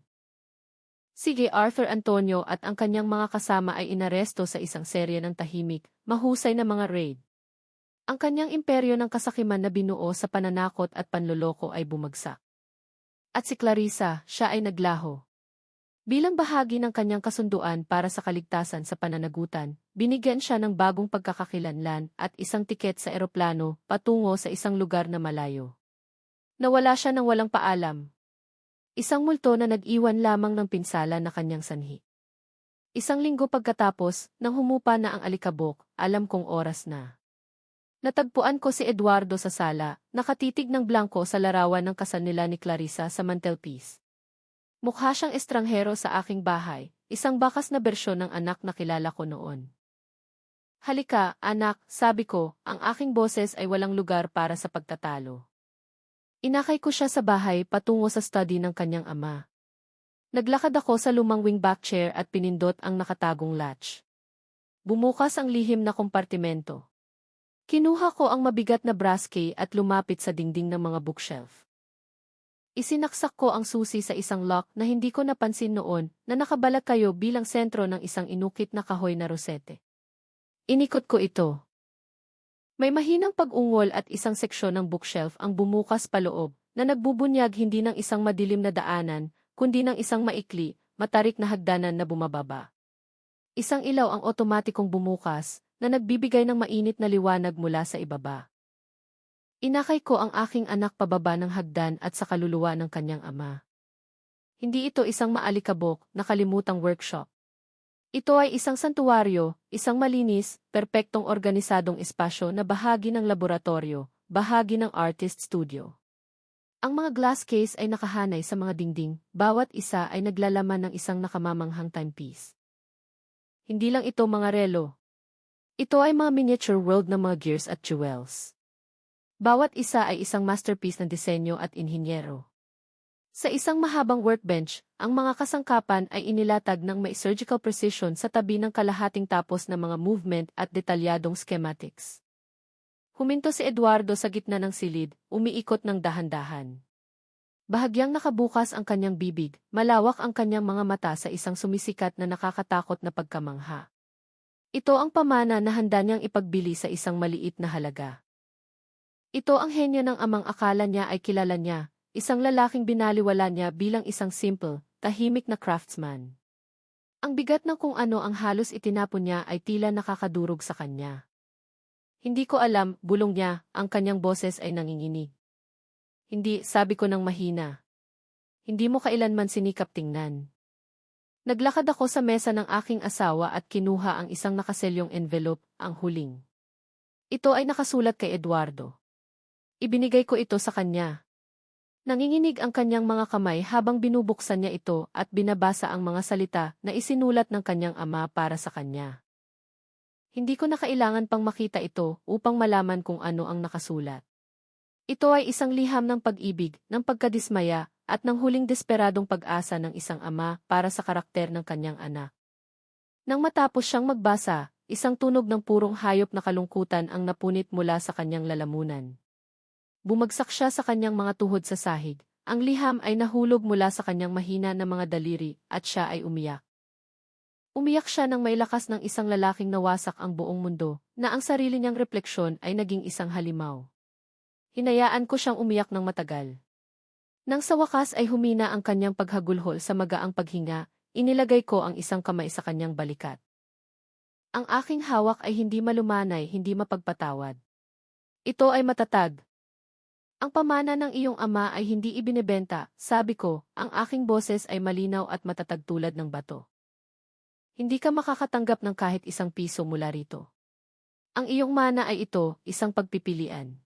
Sige Arthur Antonio at ang kanyang mga kasama ay inaresto sa isang serye ng tahimik, mahusay na mga raid. Ang kanyang imperyo ng kasakiman na binuo sa pananakot at panloloko ay bumagsak. At si Clarissa, siya ay naglaho. Bilang bahagi ng kanyang kasunduan para sa kaligtasan sa pananagutan, binigyan siya ng bagong pagkakakilanlan at isang tiket sa eroplano patungo sa isang lugar na malayo. Nawala siya ng walang paalam. Isang multo na nag-iwan lamang ng pinsala na kanyang sanhi. Isang linggo pagkatapos, nang humupa na ang alikabok, alam kong oras na. Natagpuan ko si Eduardo sa sala, nakatitig ng blanko sa larawan ng kasal nila ni Clarissa sa mantelpiece. Mukha siyang estranghero sa aking bahay, isang bakas na bersyon ng anak na kilala ko noon. Halika, anak, sabi ko, ang aking boses ay walang lugar para sa pagtatalo. Inakay ko siya sa bahay patungo sa study ng kanyang ama. Naglakad ako sa lumang wingback chair at pinindot ang nakatagong latch. Bumukas ang lihim na kompartimento. Kinuha ko ang mabigat na brass key at lumapit sa dingding ng mga bookshelf. Isinaksak ko ang susi sa isang lock na hindi ko napansin noon na nakabalak kayo bilang sentro ng isang inukit na kahoy na rosete. Inikot ko ito. May mahinang pag-ungol at isang seksyon ng bookshelf ang bumukas paloob na nagbubunyag hindi ng isang madilim na daanan, kundi ng isang maikli, matarik na hagdanan na bumababa. Isang ilaw ang otomatikong bumukas na nagbibigay ng mainit na liwanag mula sa ibaba. Inakay ko ang aking anak pababa ng hagdan at sa kaluluwa ng kanyang ama. Hindi ito isang maalikabok, nakalimutang workshop. Ito ay isang santuwaryo, isang malinis, perpektong organisadong espasyo na bahagi ng laboratorio, bahagi ng artist studio. Ang mga glass case ay nakahanay sa mga dingding, bawat isa ay naglalaman ng isang nakamamanghang timepiece. Hindi lang ito mga relo. Ito ay mga miniature world ng mga gears at jewels. Bawat isa ay isang masterpiece ng disenyo at inhinyero. Sa isang mahabang workbench, ang mga kasangkapan ay inilatag ng may surgical precision sa tabi ng kalahating tapos na mga movement at detalyadong schematics. Huminto si Eduardo sa gitna ng silid, umiikot ng dahan-dahan. Bahagyang nakabukas ang kanyang bibig, malawak ang kanyang mga mata sa isang sumisikat na nakakatakot na pagkamangha. Ito ang pamana na handa niyang ipagbili sa isang maliit na halaga. Ito ang henyo ng amang akala niya ay kilala niya. Isang lalaking binaliwala niya bilang isang simple, tahimik na craftsman. Ang bigat ng kung ano ang halos itinapon niya ay tila nakakadurog sa kanya. Hindi ko alam, bulong niya, ang kanyang boses ay nanginginig. Hindi, sabi ko ng mahina. Hindi mo kailanman sinikap tingnan. Naglakad ako sa mesa ng aking asawa at kinuha ang isang nakaselyong envelope, ang huling. Ito ay nakasulat kay Eduardo. Ibinigay ko ito sa kanya. Nanginginig ang kanyang mga kamay habang binubuksan niya ito at binabasa ang mga salita na isinulat ng kanyang ama para sa kanya. Hindi ko na kailangan pang makita ito upang malaman kung ano ang nakasulat. Ito ay isang liham ng pag-ibig, ng pagkadismaya, at ng huling desperadong pag-asa ng isang ama para sa karakter ng kanyang anak. Nang matapos siyang magbasa, isang tunog ng purong hayop na kalungkutan ang napunit mula sa kanyang lalamunan. Bumagsak siya sa kanyang mga tuhod sa sahig. Ang liham ay nahulog mula sa kanyang mahina na mga daliri at siya ay umiyak. Umiyak siya nang may lakas ng isang lalaking nawasak ang buong mundo, na ang sarili niyang refleksyon ay naging isang halimaw. Hinayaan ko siyang umiyak ng matagal. Nang sa wakas ay humina ang kanyang paghagulhol sa magaang paghinga, inilagay ko ang isang kamay sa kanyang balikat. Ang aking hawak ay hindi malumanay, hindi mapagpatawad. Ito ay matatag. Ang pamana ng iyong ama ay hindi ibinebenta, sabi ko, ang aking boses ay malinaw at matatag tulad ng bato. Hindi ka makakatanggap ng kahit isang piso mula rito. Ang iyong mana ay ito, isang pagpipilian.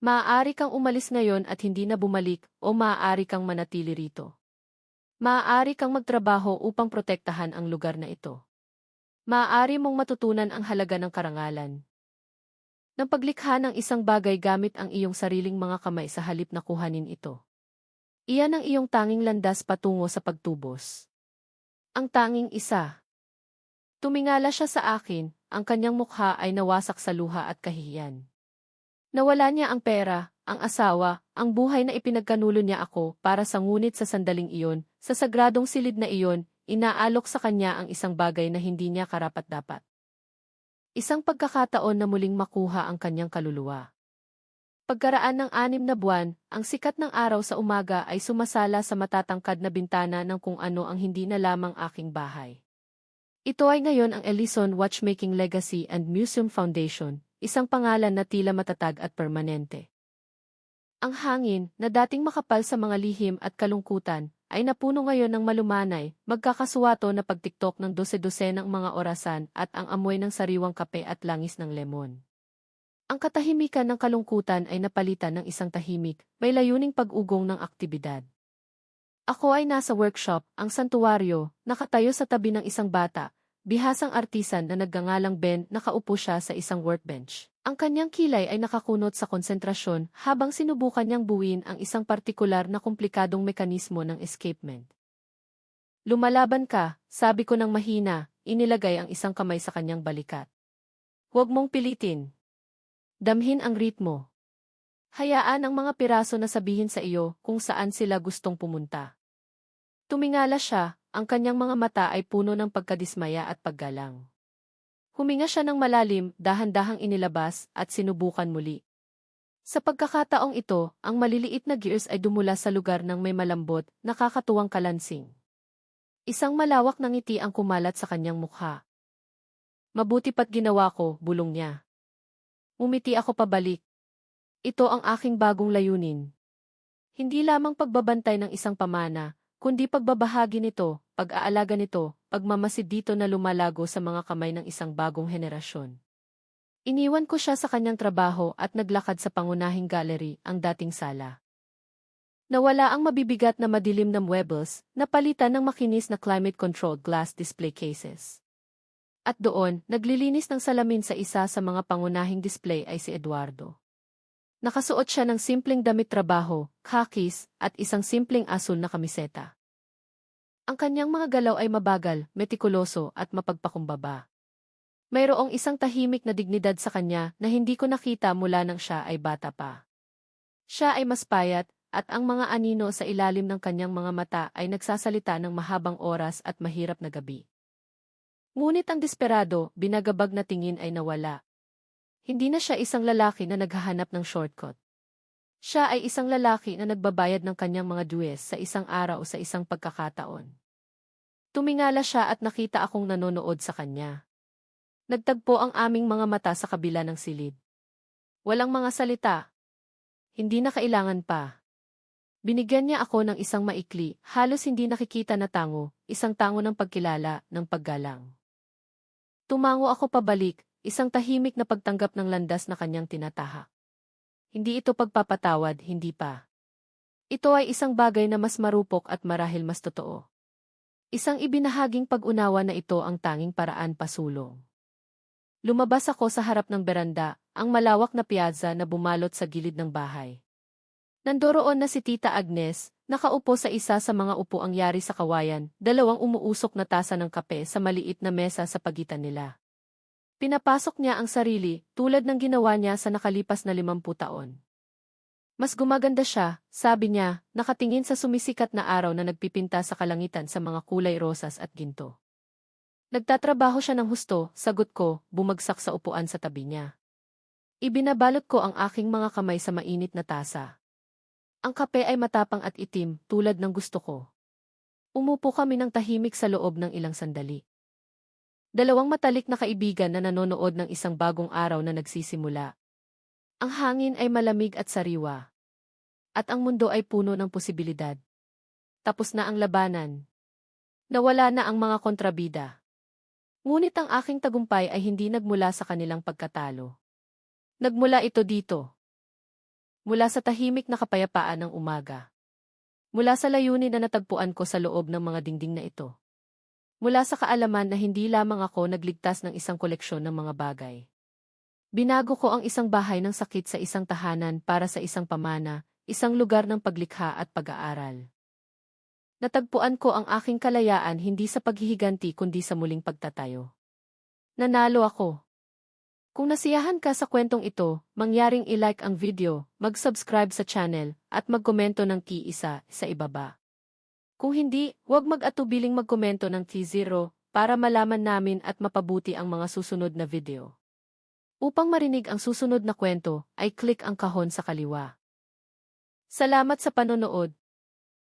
Maaari kang umalis ngayon at hindi na bumalik o maaari kang manatili rito. Maaari kang magtrabaho upang protektahan ang lugar na ito. Maaari mong matutunan ang halaga ng karangalan. Ng paglikha ng isang bagay gamit ang iyong sariling mga kamay sa halip na kuhanin ito. Iyan ang iyong tanging landas patungo sa pagtubos. Ang tanging isa. Tumingala siya sa akin, ang kanyang mukha ay nawasak sa luha at kahihiyan. Nawala niya ang pera, ang asawa, ang buhay na ipinagkanulo niya ako para sa ngunit sa sandaling iyon, sa sagradong silid na iyon, inaalok sa kanya ang isang bagay na hindi niya karapat-dapat. Isang pagkakataon na muling makuha ang kanyang kaluluwa. Pagkaraan ng 6 na buwan, ang sikat ng araw sa umaga ay sumasala sa matatangkad na bintana ng kung ano ang hindi na lamang aking bahay. Ito ay ngayon ang Ellison Watchmaking Legacy and Museum Foundation, isang pangalan na tila matatag at permanente. Ang hangin, na dating makapal sa mga lihim at kalungkutan, ay napuno ngayon ng malumanay, magkakasuwato na pagtiktok ng dose-dosenang mga orasan at ang amoy ng sariwang kape at langis ng lemon. Ang katahimikan ng kalungkutan ay napalitan ng isang tahimik, may layuning pag-ugong ng aktibidad. Ako ay nasa workshop, ang santuwaryo, nakatayo sa tabi ng isang bata, bihasang artisan na nagngangalang Ben, nakaupo siya sa isang workbench. Ang kanyang kilay ay nakakunot sa konsentrasyon habang sinubukan niyang buuin ang isang partikular na komplikadong mekanismo ng escapement. Lumalaban ka, sabi ko ng mahina, inilagay ang isang kamay sa kanyang balikat. Huwag mong pilitin. Damhin ang ritmo. Hayaan ang mga piraso na sabihin sa iyo kung saan sila gustong pumunta. Tumingala siya, ang kanyang mga mata ay puno ng pagkadismaya at paggalang. Huminga siya ng malalim, dahan-dahang inilabas, at sinubukan muli. Sa pagkakataong ito, ang maliliit na gears ay dumula sa lugar ng may malambot, nakakatuwang kalansing. Isang malawak na ngiti ang kumalat sa kanyang mukha. Mabuti pa't ginawa ko, bulong niya. Umiti ako pabalik. Ito ang aking bagong layunin. Hindi lamang pagbabantay ng isang pamana, kundi pagbabahagi nito, pag-aalaga nito, pagmamasid dito na lumalago sa mga kamay ng isang bagong henerasyon. Iniwan ko siya sa kanyang trabaho at naglakad sa pangunahing gallery, ang dating sala. Nawala ang mabibigat na madilim na muebles, napalitan ng makinis na climate-controlled glass display cases. At doon, naglilinis ng salamin sa isa sa mga pangunahing display ay si Eduardo. Nakasuot siya ng simpleng damit trabaho, khakis, at isang simpleng asul na kamiseta. Ang kanyang mga galaw ay mabagal, metikuloso, at mapagpakumbaba. Mayroong isang tahimik na dignidad sa kanya na hindi ko nakita mula nang siya ay bata pa. Siya ay mas payat, at ang mga anino sa ilalim ng kanyang mga mata ay nagsasalita ng mahabang oras at mahirap na gabi. Ngunit ang desperado, binagabag na tingin ay nawala. Hindi na siya isang lalaki na naghahanap ng shortcut. Siya ay isang lalaki na nagbabayad ng kanyang mga duwes sa isang araw o sa isang pagkakataon. Tumingala siya at nakita akong nanonood sa kanya. Nagtagpo ang aming mga mata sa kabila ng silid. Walang mga salita. Hindi na kailangan pa. Binigyan niya ako ng isang maikli, halos hindi nakikita na tango, isang tango ng pagkilala, ng paggalang. Tumango ako pabalik, isang tahimik na pagtanggap ng landas na kanyang tinatahak. Hindi ito pagpapatawad, hindi pa. Ito ay isang bagay na mas marupok at marahil mas totoo. Isang ibinahaging pag-unawa na ito ang tanging paraan pasulong. Lumabas ako sa harap ng beranda, ang malawak na piazza na bumalot sa gilid ng bahay. Nandoroon na si Tita Agnes, nakaupo sa isa sa mga upuang yari sa kawayan, dalawang umuusok na tasa ng kape sa maliit na mesa sa pagitan nila. Pinapasok niya ang sarili, tulad ng ginawa niya sa nakalipas na 50 taon. Mas gumaganda siya, sabi niya, nakatingin sa sumisikat na araw na nagpipinta sa kalangitan sa mga kulay rosas at ginto. Nagtatrabaho siya ng husto, sagot ko, bumagsak sa upuan sa tabi niya. Ibinabalot ko ang aking mga kamay sa mainit na tasa. Ang kape ay matapang at itim, tulad ng gusto ko. Umupo kami ng tahimik sa loob ng ilang sandali. Dalawang matalik na kaibigan na nanonood ng isang bagong araw na nagsisimula. Ang hangin ay malamig at sariwa. At ang mundo ay puno ng posibilidad. Tapos na ang labanan. Nawala na ang mga kontrabida. Ngunit ang aking tagumpay ay hindi nagmula sa kanilang pagkatalo. Nagmula ito dito. Mula sa tahimik na kapayapaan ng umaga. Mula sa layunin na natagpuan ko sa loob ng mga dingding na ito. Mula sa kaalaman na hindi lamang ako nagligtas ng isang koleksyon ng mga bagay. Binago ko ang isang bahay ng sakit sa isang tahanan para sa isang pamana, isang lugar ng paglikha at pag-aaral. Natagpuan ko ang aking kalayaan hindi sa paghihiganti kundi sa muling pagtatayo. Nanalo ako. Kung nasiyahan ka sa kwentong ito, mangyaring i-like ang video, mag-subscribe sa channel, at magkomento ng T1 sa ibaba. Kung hindi, huwag mag-atubiling magkomento ng T0 para malaman namin at mapabuti ang mga susunod na video. Upang marinig ang susunod na kwento, ay click ang kahon sa kaliwa. Salamat sa panonood.